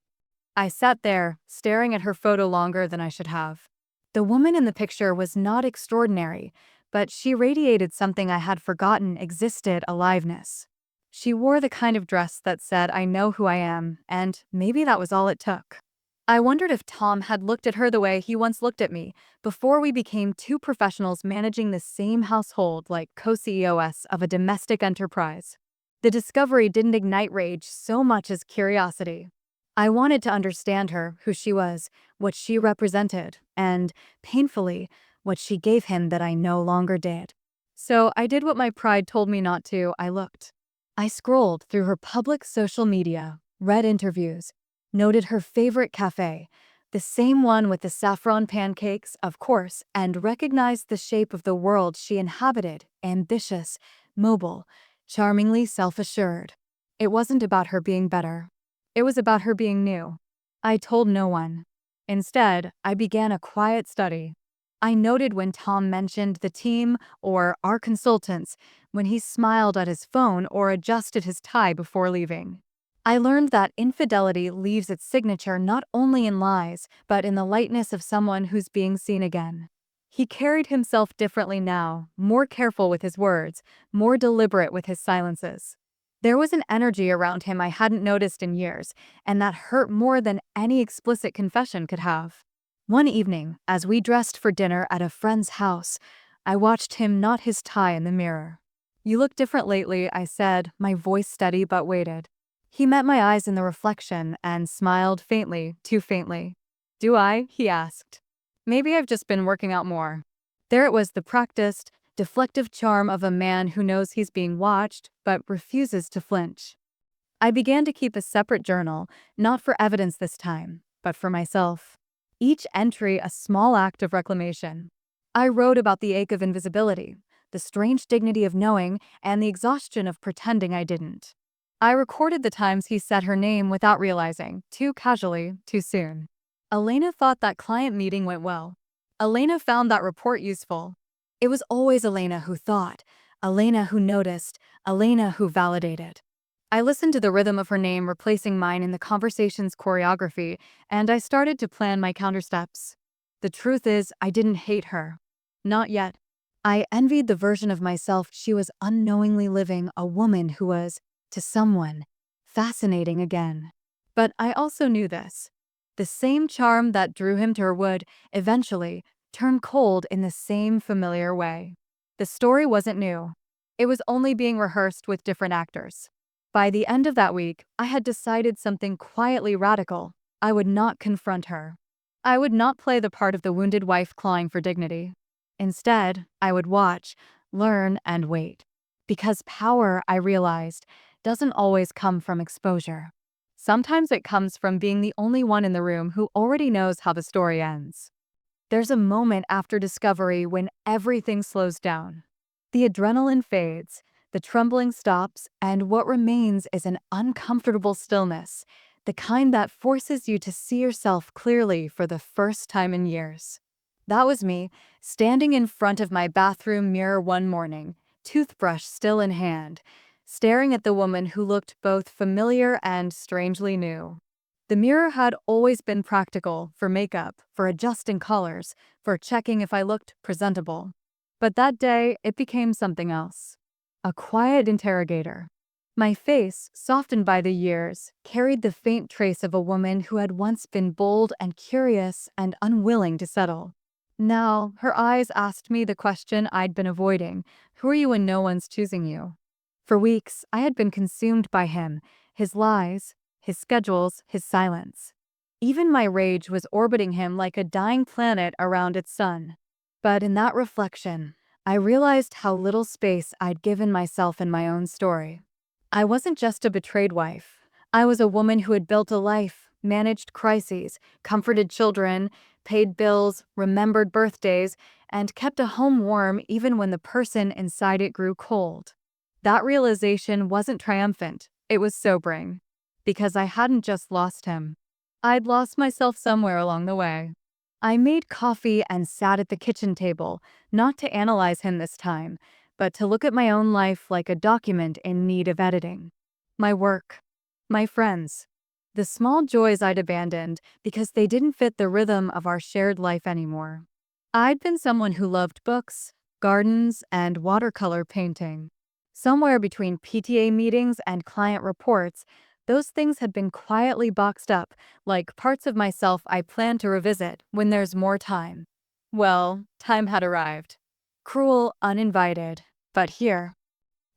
I sat there, staring at her photo longer than I should have. The woman in the picture was not extraordinary, but she radiated something I had forgotten existed: aliveness. She wore the kind of dress that said, "I know who I am," and maybe that was all it took. I wondered if Tom had looked at her the way he once looked at me, before we became 2 professionals managing the same household like co-CEOs of a domestic enterprise. The discovery didn't ignite rage so much as curiosity. I wanted to understand her, who she was, what she represented, and, painfully, what she gave him that I no longer did. So I did what my pride told me not to: I looked. I scrolled through her public social media, read interviews, noted her favorite cafe, the same one with the saffron pancakes, of course, and recognized the shape of the world she inhabited: ambitious, mobile, charmingly self-assured. It wasn't about her being better. It was about her being new. I told no one. Instead, I began a quiet study. I noted when Tom mentioned the team or our consultants, when he smiled at his phone or adjusted his tie before leaving. I learned that infidelity leaves its signature not only in lies, but in the lightness of someone who's being seen again. He carried himself differently now, more careful with his words, more deliberate with his silences. There was an energy around him I hadn't noticed in years, and that hurt more than any explicit confession could have. One evening, as we dressed for dinner at a friend's house, I watched him knot his tie in the mirror. "You look different lately," I said, my voice steady but weighted. He met my eyes in the reflection and smiled faintly, too faintly. "Do I?" he asked. "Maybe I've just been working out more." There it was, the practiced, deflective charm of a man who knows he's being watched but refuses to flinch. I began to keep a separate journal, not for evidence this time, but for myself. Each entry a small act of reclamation. I wrote about the ache of invisibility, the strange dignity of knowing, and the exhaustion of pretending I didn't. I recorded the times he said her name without realizing, too casually, too soon. Elena thought that client meeting went well. Elena found that report useful. It was always Elena who thought, Elena who noticed, Elena who validated. I listened to the rhythm of her name replacing mine in the conversation's choreography, and I started to plan my countersteps. The truth is, I didn't hate her. Not yet. I envied the version of myself she was unknowingly living, a woman who was, to someone, fascinating again. But I also knew this. The same charm that drew him to her would, eventually, turn cold in the same familiar way. The story wasn't new. It was only being rehearsed with different actors. By the end of that week, I had decided something quietly radical. I would not confront her. I would not play the part of the wounded wife clawing for dignity. Instead, I would watch, learn, and wait. Because power, I realized, doesn't always come from exposure. Sometimes it comes from being the only one in the room who already knows how the story ends. There's a moment after discovery when everything slows down. The adrenaline fades, the trembling stops, and what remains is an uncomfortable stillness, the kind that forces you to see yourself clearly for the first time in years. That was me, standing in front of my bathroom mirror one morning, toothbrush still in hand, staring at the woman who looked both familiar and strangely new. The mirror had always been practical, for makeup, for adjusting colors, for checking if I looked presentable. But that day, it became something else. A quiet interrogator. My face, softened by the years, carried the faint trace of a woman who had once been bold and curious and unwilling to settle. Now, her eyes asked me the question I'd been avoiding: who are you when no one's choosing you? For weeks, I had been consumed by him, his lies, his schedules, his silence. Even my rage was orbiting him like a dying planet around its sun. But in that reflection, I realized how little space I'd given myself in my own story. I wasn't just a betrayed wife. I was a woman who had built a life, managed crises, comforted children, paid bills, remembered birthdays, and kept a home warm even when the person inside it grew cold. That realization wasn't triumphant, it was sobering. Because I hadn't just lost him. I'd lost myself somewhere along the way. I made coffee and sat at the kitchen table, not to analyze him this time, but to look at my own life like a document in need of editing. My work, my friends, the small joys I'd abandoned because they didn't fit the rhythm of our shared life anymore. I'd been someone who loved books, gardens, and watercolor painting. Somewhere between PTA meetings and client reports, those things had been quietly boxed up, like parts of myself I plan to revisit when there's more time. Well, time had arrived. Cruel, uninvited, but here.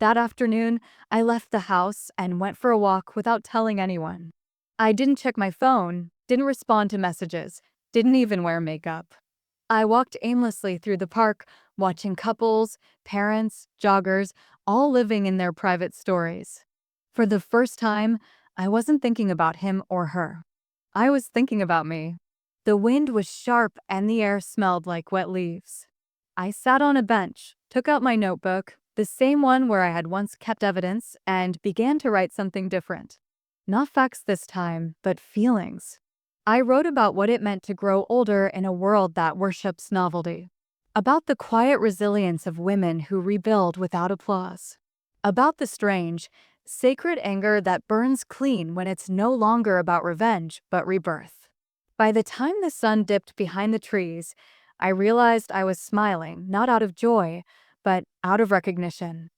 That afternoon, I left the house and went for a walk without telling anyone. I didn't check my phone, didn't respond to messages, didn't even wear makeup. I walked aimlessly through the park, watching couples, parents, joggers, all living in their private stories. For the first time, I wasn't thinking about him or her. I was thinking about me. The wind was sharp and the air smelled like wet leaves. I sat on a bench, took out my notebook, the same one where I had once kept evidence, and began to write something different. Not facts this time, but feelings. I wrote about what it meant to grow older in a world that worships novelty. About the quiet resilience of women who rebuild without applause. About the strange, sacred anger that burns clean when it's no longer about revenge, but rebirth. By the time the sun dipped behind the trees, I realized I was smiling, not out of joy, but out of recognition.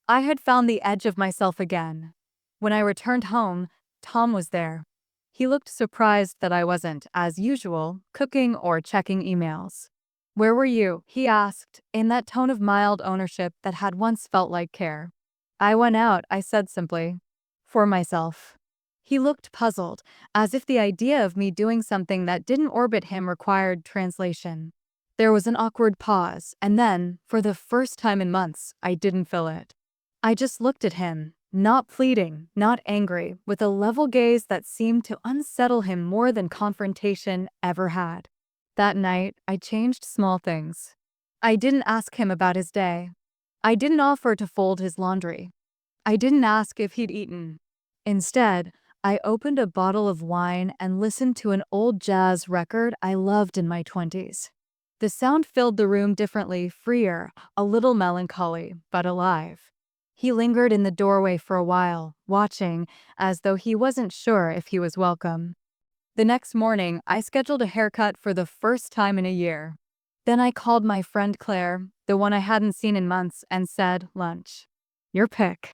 I had found the edge of myself again. When I returned home, Tom was there. He looked surprised that I wasn't, as usual, cooking or checking emails. "Where were you?" he asked, in that tone of mild ownership that had once felt like care. "I went out," I said simply. "For myself." He looked puzzled, as if the idea of me doing something that didn't orbit him required translation. There was an awkward pause, and then, for the first time in months, I didn't fill it. I just looked at him, not pleading, not angry, with a level gaze that seemed to unsettle him more than confrontation ever had. That night, I changed small things. I didn't ask him about his day. I didn't offer to fold his laundry. I didn't ask if he'd eaten. Instead, I opened a bottle of wine and listened to an old jazz record I loved in my 20s. The sound filled the room differently, freer, a little melancholy, but alive. He lingered in the doorway for a while, watching, as though he wasn't sure if he was welcome. The next morning, I scheduled a haircut for the first time in a year. Then I called my friend Claire, the one I hadn't seen in months, and said, "Lunch. Your pick."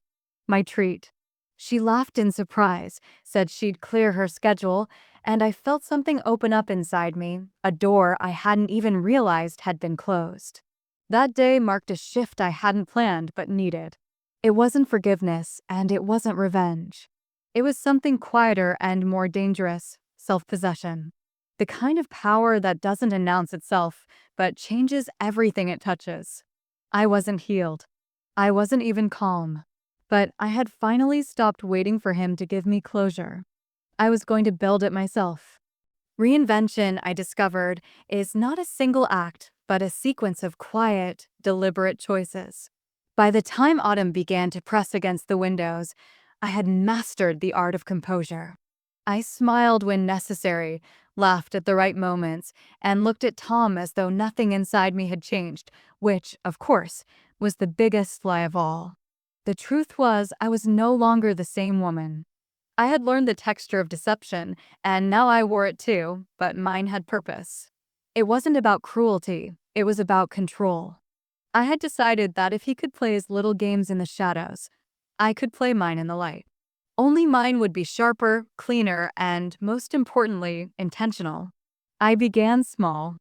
My treat. She laughed in surprise, said she'd clear her schedule, and I felt something open up inside me, a door I hadn't even realized had been closed. That day marked a shift I hadn't planned but needed. It wasn't forgiveness, and it wasn't revenge. It was something quieter and more dangerous, self-possession. The kind of power that doesn't announce itself, but changes everything it touches. I wasn't healed. I wasn't even calm. But I had finally stopped waiting for him to give me closure. I was going to build it myself. Reinvention, I discovered, is not a single act, but a sequence of quiet, deliberate choices. By the time autumn began to press against the windows, I had mastered the art of composure. I smiled when necessary, laughed at the right moments, and looked at Tom as though nothing inside me had changed, which, of course, was the biggest lie of all. The truth was, I was no longer the same woman. I had learned the texture of deception, and now I wore it too, but mine had purpose. It wasn't about cruelty, it was about control. I had decided that if he could play his little games in the shadows, I could play mine in the light. Only mine would be sharper, cleaner, and, most importantly, intentional. I began small.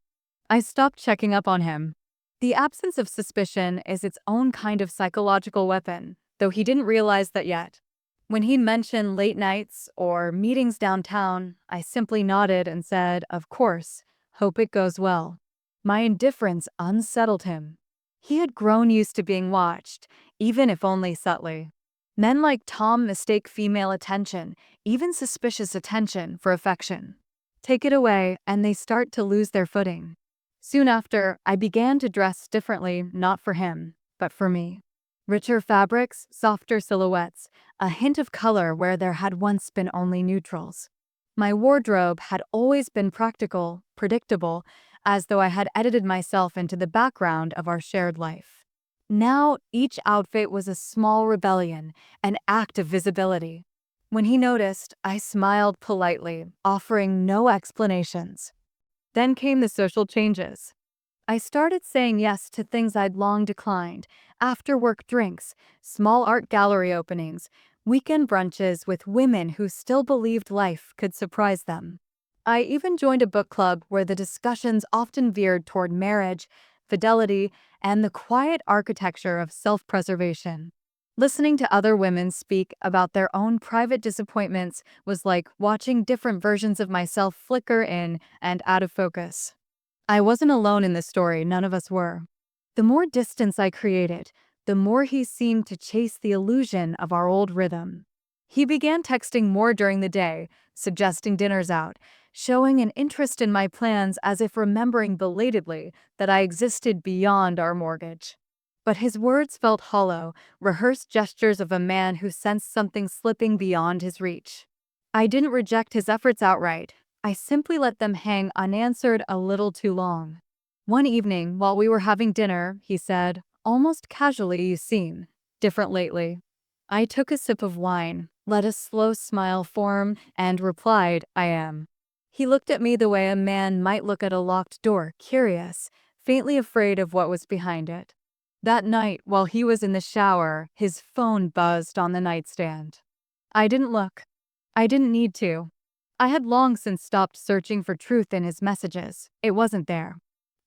I stopped checking up on him. The absence of suspicion is its own kind of psychological weapon, though he didn't realize that yet. When he mentioned late nights or meetings downtown, I simply nodded and said, "Of course, hope it goes well." My indifference unsettled him. He had grown used to being watched, even if only subtly. Men like Tom mistake female attention, even suspicious attention, for affection. Take it away, and they start to lose their footing. Soon after, I began to dress differently, not for him, but for me. Richer fabrics, softer silhouettes, a hint of color where there had once been only neutrals. My wardrobe had always been practical, predictable, as though I had edited myself into the background of our shared life. Now, each outfit was a small rebellion, an act of visibility. When he noticed, I smiled politely, offering no explanations. Then came the social changes. I started saying yes to things I'd long declined: after-work drinks, small art gallery openings, weekend brunches with women who still believed life could surprise them. I even joined a book club where the discussions often veered toward marriage, fidelity, and the quiet architecture of self-preservation. Listening to other women speak about their own private disappointments was like watching different versions of myself flicker in and out of focus. I wasn't alone in this story, none of us were. The more distance I created, the more he seemed to chase the illusion of our old rhythm. He began texting more during the day, suggesting dinners out, showing an interest in my plans as if remembering belatedly that I existed beyond our mortgage. But his words felt hollow, rehearsed gestures of a man who sensed something slipping beyond his reach. I didn't reject his efforts outright. I simply let them hang unanswered a little too long. One evening, while we were having dinner, he said, almost casually, "You seem different lately." I took a sip of wine, let a slow smile form, and replied, "I am." He looked at me the way a man might look at a locked door, curious, faintly afraid of what was behind it. That night, while he was in the shower, his phone buzzed on the nightstand. I didn't look. I didn't need to. I had long since stopped searching for truth in his messages. It wasn't there.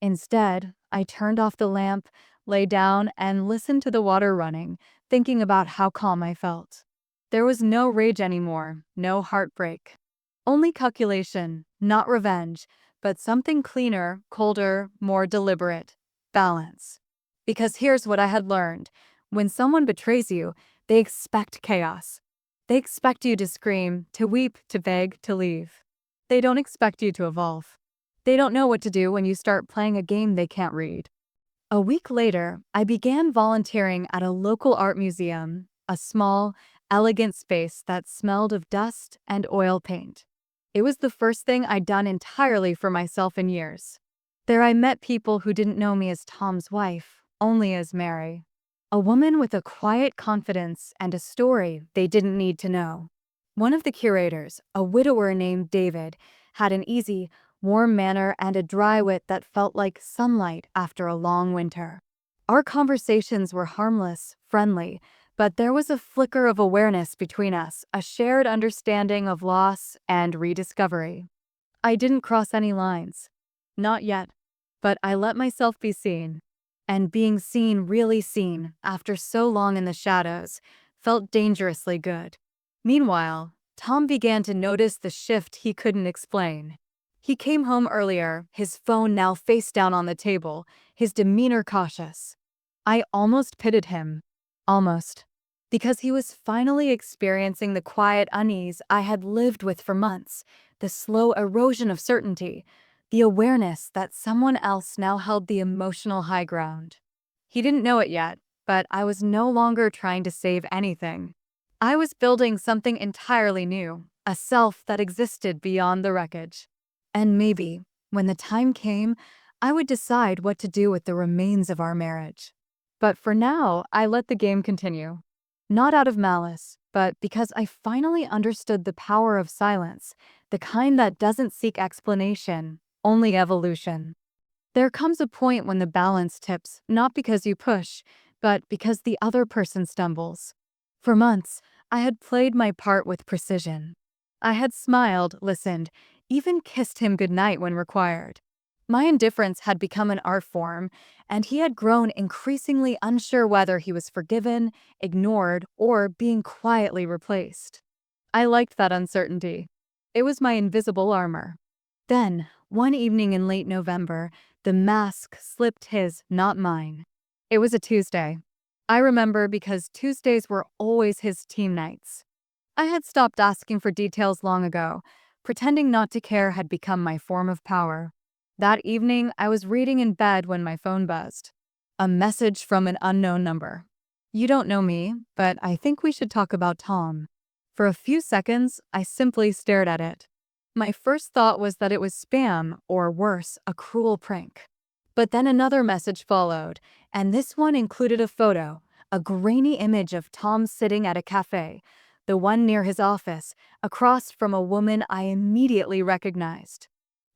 Instead, I turned off the lamp, lay down, and listened to the water running, thinking about how calm I felt. There was no rage anymore, no heartbreak. Only calculation, not revenge, but something cleaner, colder, more deliberate. Balance. Because here's what I had learned. When someone betrays you, they expect chaos. They expect you to scream, to weep, to beg, to leave. They don't expect you to evolve. They don't know what to do when you start playing a game they can't read. A week later, I began volunteering at a local art museum, a small, elegant space that smelled of dust and oil paint. It was the first thing I'd done entirely for myself in years. There I met people who didn't know me as Tom's wife, only as Mary. A woman with a quiet confidence and a story they didn't need to know. One of the curators, a widower named David, had an easy, warm manner and a dry wit that felt like sunlight after a long winter. Our conversations were harmless, friendly, but there was a flicker of awareness between us, a shared understanding of loss and rediscovery. I didn't cross any lines. Not yet. But I let myself be seen. And being seen, really seen, after so long in the shadows, felt dangerously good. Meanwhile, Tom began to notice the shift he couldn't explain. He came home earlier, his phone now face down on the table, his demeanor cautious. I almost pitied him. Almost. Because he was finally experiencing the quiet unease I had lived with for months, the slow erosion of certainty, the awareness that someone else now held the emotional high ground. He didn't know it yet, but I was no longer trying to save anything. I was building something entirely new, a self that existed beyond the wreckage. And maybe, when the time came, I would decide what to do with the remains of our marriage. But for now, I let the game continue. Not out of malice, but because I finally understood the power of silence, the kind that doesn't seek explanation, only evolution. There comes a point when the balance tips, not because you push, but because the other person stumbles. For months, I had played my part with precision. I had smiled, listened, even kissed him goodnight when required. My indifference had become an art form, and he had grown increasingly unsure whether he was forgiven, ignored, or being quietly replaced. I liked that uncertainty. It was my invisible armor. Then, one evening in late November, the mask slipped his, not mine. It was a Tuesday. I remember because Tuesdays were always his team nights. I had stopped asking for details long ago. Pretending not to care had become my form of power. That evening, I was reading in bed when my phone buzzed. A message from an unknown number. "You don't know me, but I think we should talk about Tom." For a few seconds, I simply stared at it. My first thought was that it was spam, or worse, a cruel prank. But then another message followed, and this one included a photo, a grainy image of Tom sitting at a cafe, the one near his office, across from a woman I immediately recognized.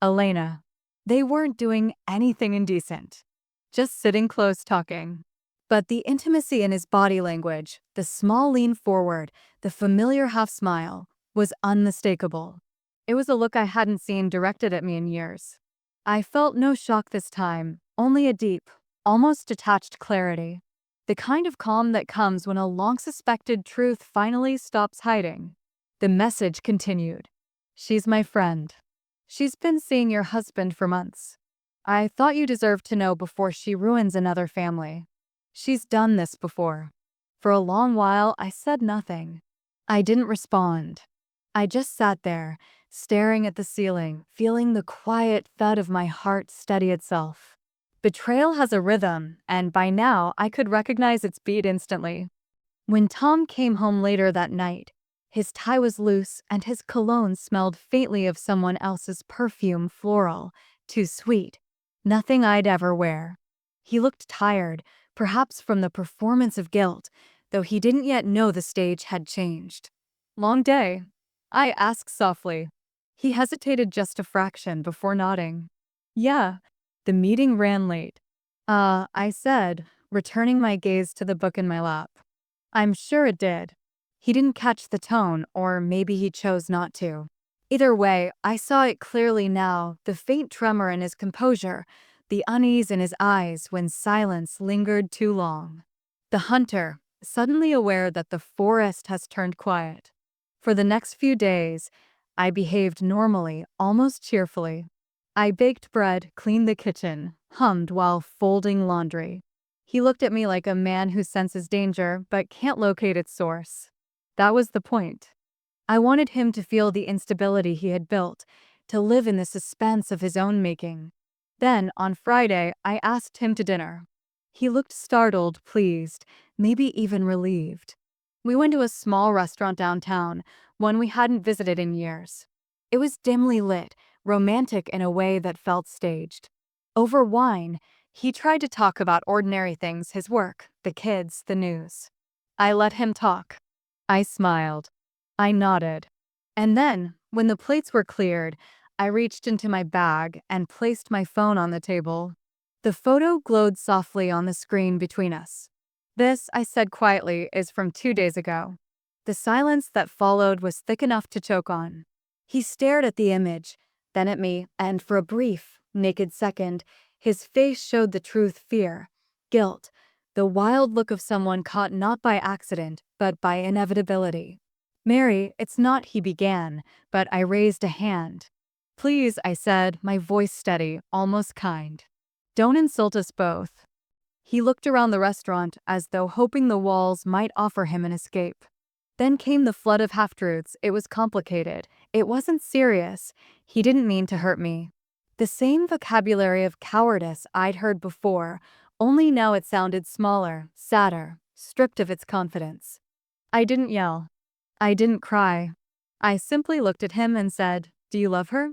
Elena. They weren't doing anything indecent, just sitting close talking. But the intimacy in his body language, the small lean forward, the familiar half smile, was unmistakable. It was a look I hadn't seen directed at me in years. I felt no shock this time, only a deep, almost detached clarity. The kind of calm that comes when a long-suspected truth finally stops hiding. The message continued. "She's my friend. She's been seeing your husband for months. I thought you deserved to know before she ruins another family. She's done this before." For a long while, I said nothing. I didn't respond. I just sat there, staring at the ceiling, feeling the quiet thud of my heart steady itself. Betrayal has a rhythm, and by now I could recognize its beat instantly. When Tom came home later that night, his tie was loose and his cologne smelled faintly of someone else's perfume, floral, too sweet. Nothing I'd ever wear. He looked tired, perhaps from the performance of guilt, though he didn't yet know the stage had changed. Long day? I asked softly. He hesitated just a fraction before nodding. Yeah, the meeting ran late. I said, returning my gaze to the book in my lap. I'm sure it did. He didn't catch the tone, or maybe he chose not to. Either way, I saw it clearly now, the faint tremor in his composure, the unease in his eyes when silence lingered too long. The hunter, suddenly aware that the forest has turned quiet. For the next few days, I behaved normally, almost cheerfully. I baked bread, cleaned the kitchen, hummed while folding laundry. He looked at me like a man who senses danger but can't locate its source. That was the point. I wanted him to feel the instability he had built, to live in the suspense of his own making. Then, on Friday, I asked him to dinner. He looked startled, pleased, maybe even relieved. We went to a small restaurant downtown, one we hadn't visited in years. It was dimly lit, romantic in a way that felt staged. Over wine, he tried to talk about ordinary things, his work, the kids, the news. I let him talk. I smiled. I nodded. And then, when the plates were cleared, I reached into my bag and placed my phone on the table. The photo glowed softly on the screen between us. This, I said quietly, is from 2 days ago. The silence that followed was thick enough to choke on. He stared at the image, then at me, and for a brief, naked second, his face showed the truth: fear, guilt, the wild look of someone caught not by accident, but by inevitability. Mary, it's not, he began, but I raised a hand. Please, I said, my voice steady, almost kind. Don't insult us both. He looked around the restaurant as though hoping the walls might offer him an escape. Then came the flood of half-truths. It was complicated. It wasn't serious. He didn't mean to hurt me. The same vocabulary of cowardice I'd heard before, only now it sounded smaller, sadder, stripped of its confidence. I didn't yell. I didn't cry. I simply looked at him and said, "Do you love her?"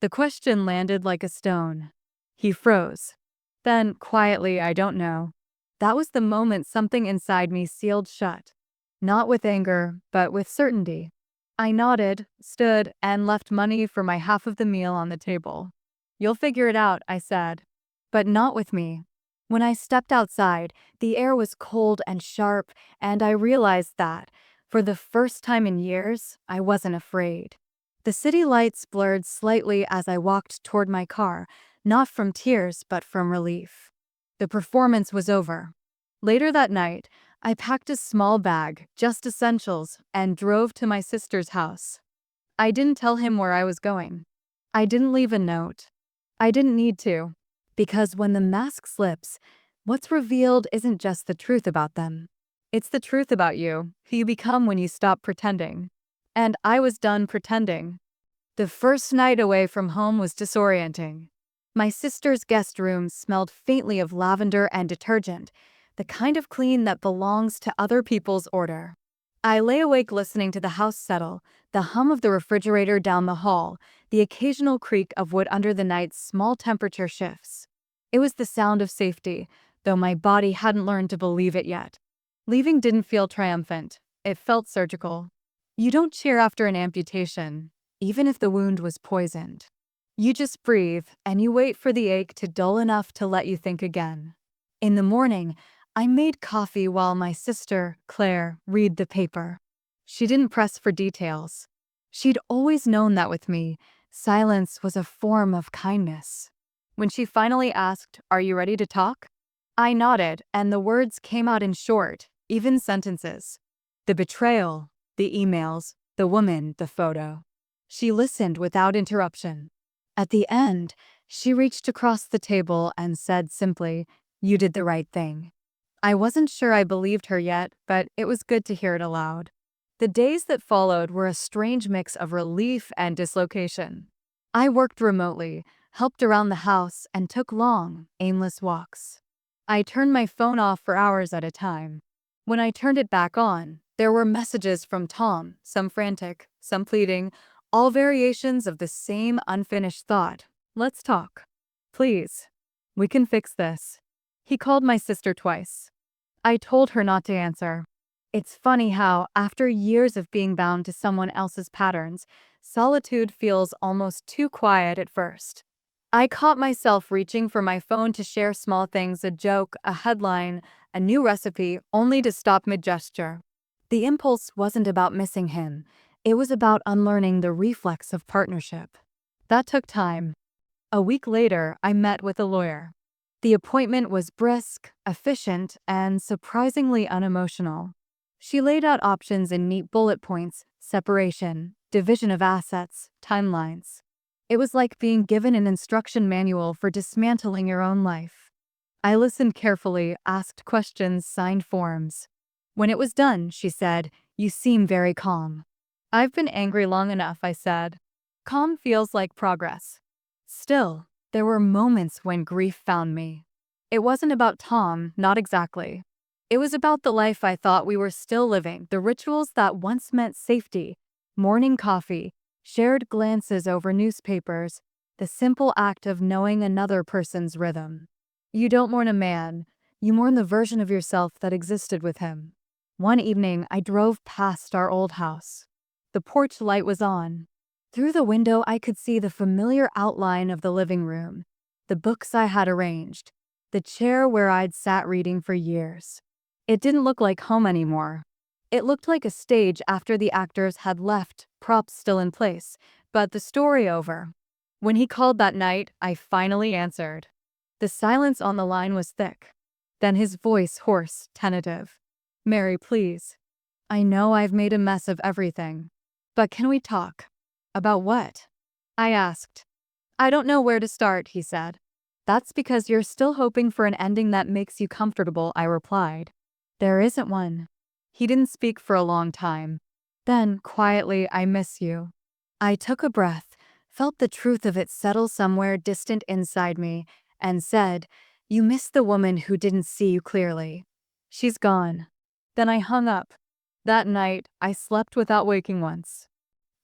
The question landed like a stone. He froze. Then, quietly, "I don't know." That was the moment something inside me sealed shut. Not with anger, but with certainty. I nodded, stood, and left money for my half of the meal on the table. You'll figure it out, I said. But not with me. When I stepped outside, the air was cold and sharp, and I realized that, for the first time in years, I wasn't afraid. The city lights blurred slightly as I walked toward my car, not from tears but from relief. The performance was over. Later that night, I packed a small bag, just essentials, and drove to my sister's house. I didn't tell him where I was going. I didn't leave a note. I didn't need to, because when the mask slips, what's revealed isn't just the truth about them. It's the truth about you, who you become when you stop pretending. And I was done pretending. The first night away from home was disorienting. My sister's guest room smelled faintly of lavender and detergent, the kind of clean that belongs to other people's order. I lay awake listening to the house settle, the hum of the refrigerator down the hall, the occasional creak of wood under the night's small temperature shifts. It was the sound of safety, though my body hadn't learned to believe it yet. Leaving didn't feel triumphant. It felt surgical. You don't cheer after an amputation, even if the wound was poisoned. You just breathe, and you wait for the ache to dull enough to let you think again. In the morning, I made coffee while my sister, Claire, read the paper. She didn't press for details. She'd always known that with me, silence was a form of kindness. When she finally asked, "Are you ready to talk?" I nodded, and the words came out in short, even sentences. The betrayal, the emails, the woman, the photo. She listened without interruption. At the end, she reached across the table and said simply, "You did the right thing." I wasn't sure I believed her yet, but it was good to hear it aloud. The days that followed were a strange mix of relief and dislocation. I worked remotely, helped around the house, and took long, aimless walks. I turned my phone off for hours at a time. When I turned it back on, there were messages from Tom, some frantic, some pleading, all variations of the same unfinished thought. Let's talk. Please. We can fix this. He called my sister twice. I told her not to answer. It's funny how, after years of being bound to someone else's patterns, solitude feels almost too quiet at first. I caught myself reaching for my phone to share small things, a joke, a headline, a new recipe, only to stop mid-gesture. The impulse wasn't about missing him. It was about unlearning the reflex of partnership. That took time. A week later, I met with a lawyer. The appointment was brisk, efficient, and surprisingly unemotional. She laid out options in neat bullet points: separation, division of assets, timelines. It was like being given an instruction manual for dismantling your own life. I listened carefully, asked questions, signed forms. When it was done, she said, "You seem very calm." "I've been angry long enough," I said. Calm feels like progress. Still, there were moments when grief found me. It wasn't about Tom, not exactly. It was about the life I thought we were still living, the rituals that once meant safety: morning coffee, shared glances over newspapers, the simple act of knowing another person's rhythm. You don't mourn a man, you mourn the version of yourself that existed with him. One evening, I drove past our old house. The porch light was on. Through the window, I could see the familiar outline of the living room, the books I had arranged, the chair where I'd sat reading for years. It didn't look like home anymore. It looked like a stage after the actors had left, props still in place, but the story over. When he called that night, I finally answered. The silence on the line was thick. Then his voice hoarse, tentative. "Mary, please. I know I've made a mess of everything. But can we talk?" "About what?" I asked. "I don't know where to start," he said. "That's because you're still hoping for an ending that makes you comfortable," I replied. "There isn't one." He didn't speak for a long time. Then, quietly, "I miss you." I took a breath, felt the truth of it settle somewhere distant inside me, and said, "You miss the woman who didn't see you clearly. She's gone." Then I hung up. That night, I slept without waking once.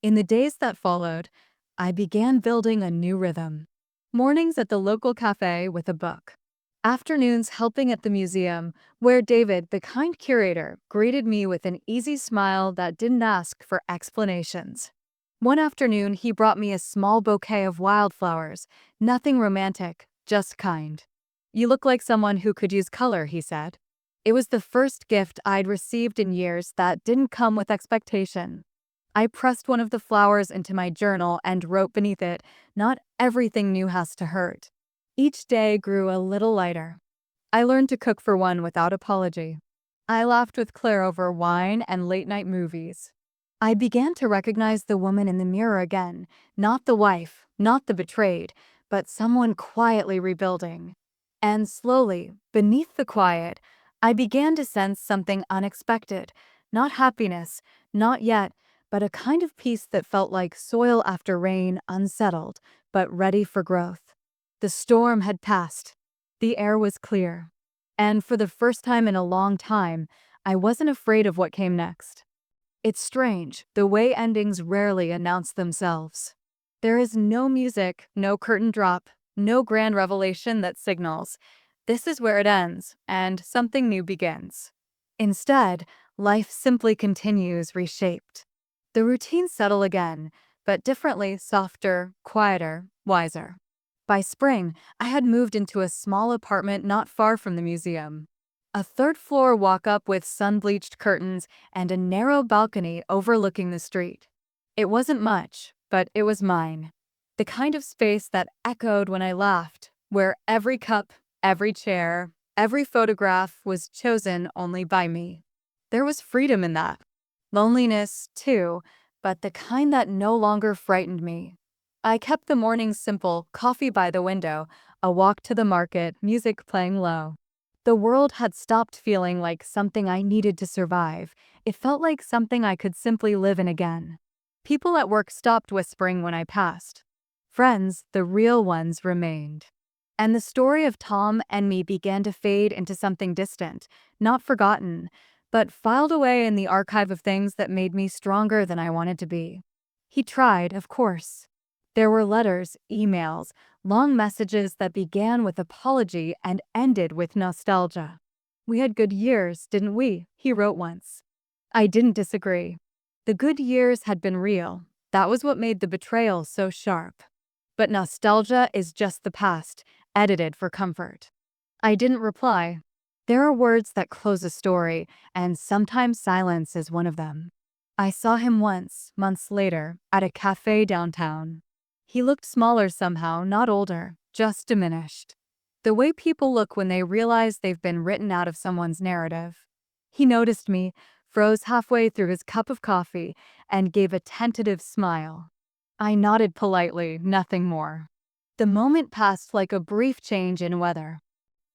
In the days that followed, I began building a new rhythm. Mornings at the local cafe with a book. Afternoons helping at the museum, where David, the kind curator, greeted me with an easy smile that didn't ask for explanations. One afternoon, he brought me a small bouquet of wildflowers, nothing romantic, just kind. "You look like someone who could use color," he said. It was the first gift I'd received in years that didn't come with expectation. I pressed one of the flowers into my journal and wrote beneath it, "Not everything new has to hurt." Each day grew a little lighter. I learned to cook for one without apology. I laughed with Claire over wine and late-night movies. I began to recognize the woman in the mirror again, not the wife, not the betrayed, but someone quietly rebuilding. And slowly, beneath the quiet, I began to sense something unexpected. Not happiness, not yet, but a kind of peace that felt like soil after rain, unsettled, but ready for growth. The storm had passed. The air was clear. And for the first time in a long time, I wasn't afraid of what came next. It's strange, the way endings rarely announce themselves. There is no music, no curtain drop, no grand revelation that signals, "This is where it ends, and something new begins." Instead, life simply continues, reshaped. The routines settle again, but differently, softer, quieter, wiser. By spring, I had moved into a small apartment not far from the museum. A third-floor walk-up with sun-bleached curtains and a narrow balcony overlooking the street. It wasn't much, but it was mine. The kind of space that echoed when I laughed, where every cup, every chair, every photograph was chosen only by me. There was freedom in that. Loneliness, too, but the kind that no longer frightened me. I kept the mornings simple: coffee by the window, a walk to the market, music playing low. The world had stopped feeling like something I needed to survive. It felt like something I could simply live in again. People at work stopped whispering when I passed. Friends, the real ones, remained. And the story of Tom and me began to fade into something distant, not forgotten, but filed away in the archive of things that made me stronger than I wanted to be. He tried, of course. There were letters, emails, long messages that began with apology and ended with nostalgia. "We had good years, didn't we?" he wrote once. I didn't disagree. The good years had been real. That was what made the betrayal so sharp. But nostalgia is just the past, edited for comfort. I didn't reply. There are words that close a story, and sometimes silence is one of them. I saw him once, months later, at a cafe downtown. He looked smaller somehow, not older, just diminished. The way people look when they realize they've been written out of someone's narrative. He noticed me, froze halfway through his cup of coffee, and gave a tentative smile. I nodded politely, nothing more. The moment passed like a brief change in weather.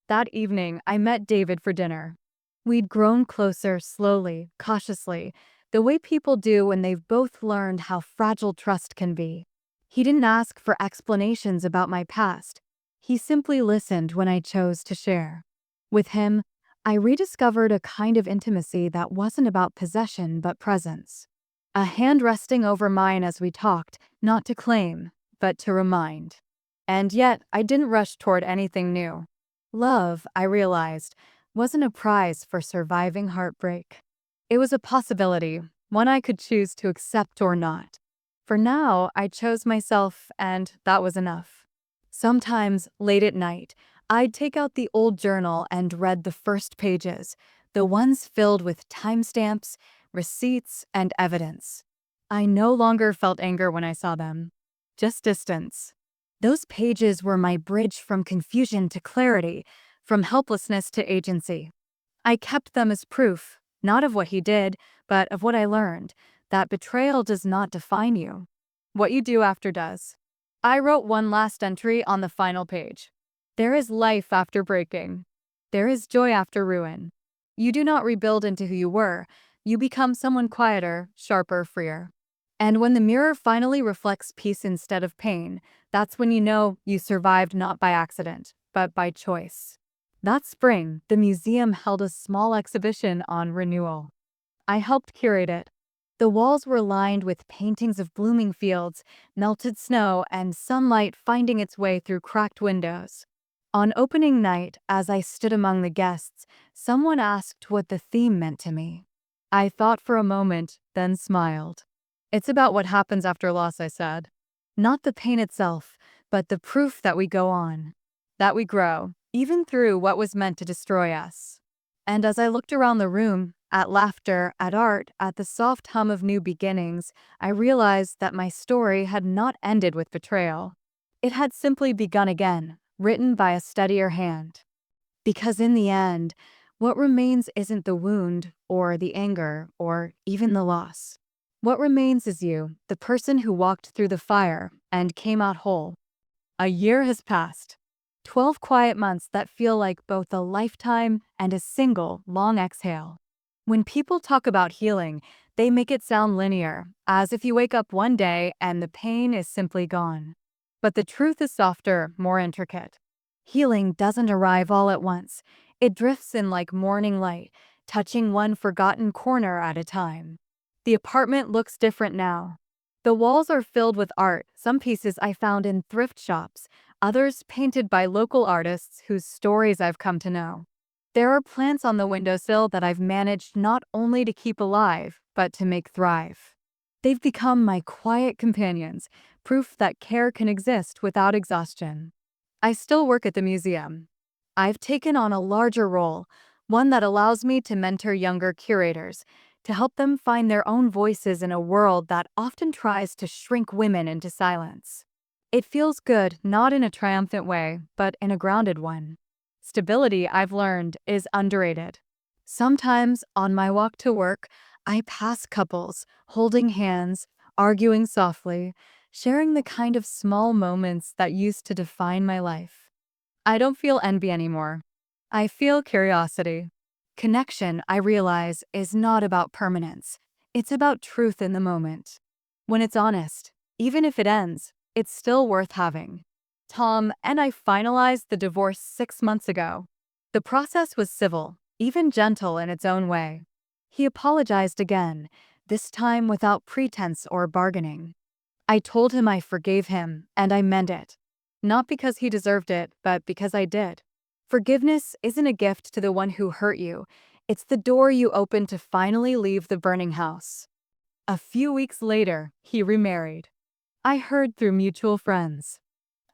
That evening, I met David for dinner. We'd grown closer slowly, cautiously, the way people do when they've both learned how fragile trust can be. He didn't ask for explanations about my past. He simply listened when I chose to share. With him, I rediscovered a kind of intimacy that wasn't about possession but presence. A hand resting over mine as we talked, not to claim, but to remind. And yet, I didn't rush toward anything new. Love, I realized, wasn't a prize for surviving heartbreak. It was a possibility, one I could choose to accept or not. For now, I chose myself, and that was enough. Sometimes, late at night, I'd take out the old journal and read the first pages, the ones filled with timestamps, receipts, and evidence. I no longer felt anger when I saw them, just distance. Those pages were my bridge from confusion to clarity, from helplessness to agency. I kept them as proof, not of what he did, but of what I learned, that betrayal does not define you. What you do after does. I wrote one last entry on the final page. There is life after breaking. There is joy after ruin. You do not rebuild into who you were. You become someone quieter, sharper, freer. And when the mirror finally reflects peace instead of pain, that's when you know you survived not by accident, but by choice. That spring, the museum held a small exhibition on renewal. I helped curate it. The walls were lined with paintings of blooming fields, melted snow, and sunlight finding its way through cracked windows. On opening night, as I stood among the guests, someone asked what the theme meant to me. I thought for a moment, then smiled. "It's about what happens after loss," I said. "Not the pain itself, but the proof that we go on, that we grow, even through what was meant to destroy us." And as I looked around the room, at laughter, at art, at the soft hum of new beginnings, I realized that my story had not ended with betrayal. It had simply begun again, written by a steadier hand. Because in the end, what remains isn't the wound, or the anger, or even the loss. What remains is you, the person who walked through the fire and came out whole. A year has passed. 12 quiet months that feel like both a lifetime and a single, long exhale. When people talk about healing, they make it sound linear, as if you wake up one day and the pain is simply gone. But the truth is softer, more intricate. Healing doesn't arrive all at once. It drifts in like morning light, touching one forgotten corner at a time. The apartment looks different now. The walls are filled with art, some pieces I found in thrift shops, others painted by local artists whose stories I've come to know. There are plants on the windowsill that I've managed not only to keep alive, but to make thrive. They've become my quiet companions, proof that care can exist without exhaustion. I still work at the museum. I've taken on a larger role, one that allows me to mentor younger curators, to help them find their own voices in a world that often tries to shrink women into silence. It feels good, not in a triumphant way, but in a grounded one. Stability, I've learned, is underrated. Sometimes, on my walk to work, I pass couples, holding hands, arguing softly, sharing the kind of small moments that used to define my life. I don't feel envy anymore. I feel curiosity. Connection, I realize, is not about permanence. It's about truth in the moment. When it's honest, even if it ends, it's still worth having. Tom and I finalized the divorce 6 months ago. The process was civil, even gentle in its own way. He apologized again, this time without pretense or bargaining. I told him I forgave him, and I meant it. Not because he deserved it, but because I did. Forgiveness isn't a gift to the one who hurt you, it's the door you open to finally leave the burning house. A few weeks later, he remarried. I heard through mutual friends.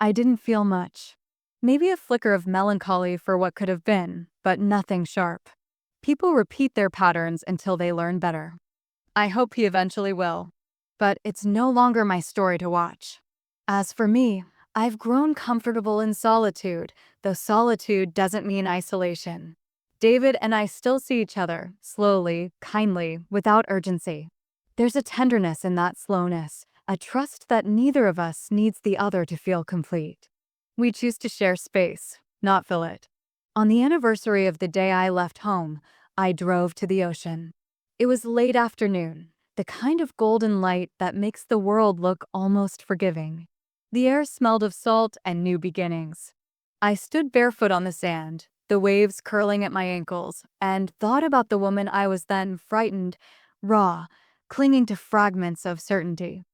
I didn't feel much. Maybe a flicker of melancholy for what could have been, but nothing sharp. People repeat their patterns until they learn better. I hope he eventually will. But it's no longer my story to watch. As for me, I've grown comfortable in solitude, though solitude doesn't mean isolation. David and I still see each other, slowly, kindly, without urgency. There's a tenderness in that slowness, a trust that neither of us needs the other to feel complete. We choose to share space, not fill it. On the anniversary of the day I left home, I drove to the ocean. It was late afternoon, the kind of golden light that makes the world look almost forgiving. The air smelled of salt and new beginnings. I stood barefoot on the sand, the waves curling at my ankles, and thought about the woman I was then, frightened, raw, clinging to fragments of certainty.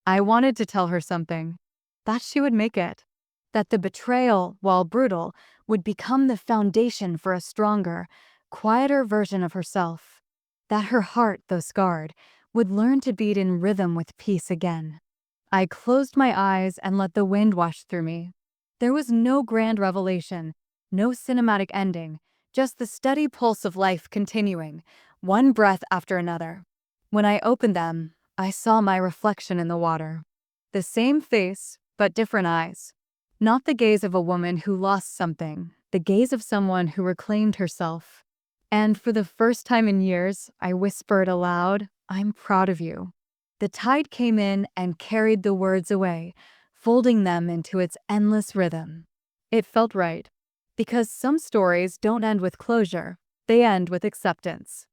I wanted to tell her something. That she would make it. That the betrayal, while brutal, would become the foundation for a stronger, quieter version of herself. That her heart, though scarred, would learn to beat in rhythm with peace again. I closed my eyes and let the wind wash through me. There was no grand revelation, no cinematic ending, just the steady pulse of life continuing, one breath after another. When I opened them, I saw my reflection in the water. The same face, but different eyes. Not the gaze of a woman who lost something, the gaze of someone who reclaimed herself. And for the first time in years, I whispered aloud, "I'm proud of you." The tide came in and carried the words away, folding them into its endless rhythm. It felt right. Because some stories don't end with closure, they end with acceptance.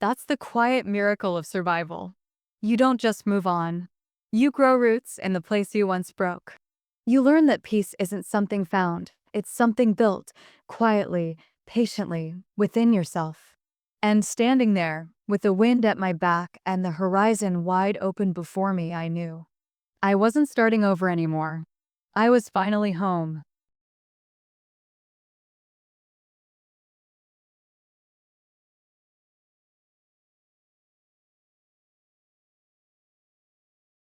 That's the quiet miracle of survival. You don't just move on. You grow roots in the place you once broke. You learn that peace isn't something found, it's something built, quietly, patiently, within yourself. And standing there, with the wind at my back and the horizon wide open before me, I knew I wasn't starting over anymore. I was finally home.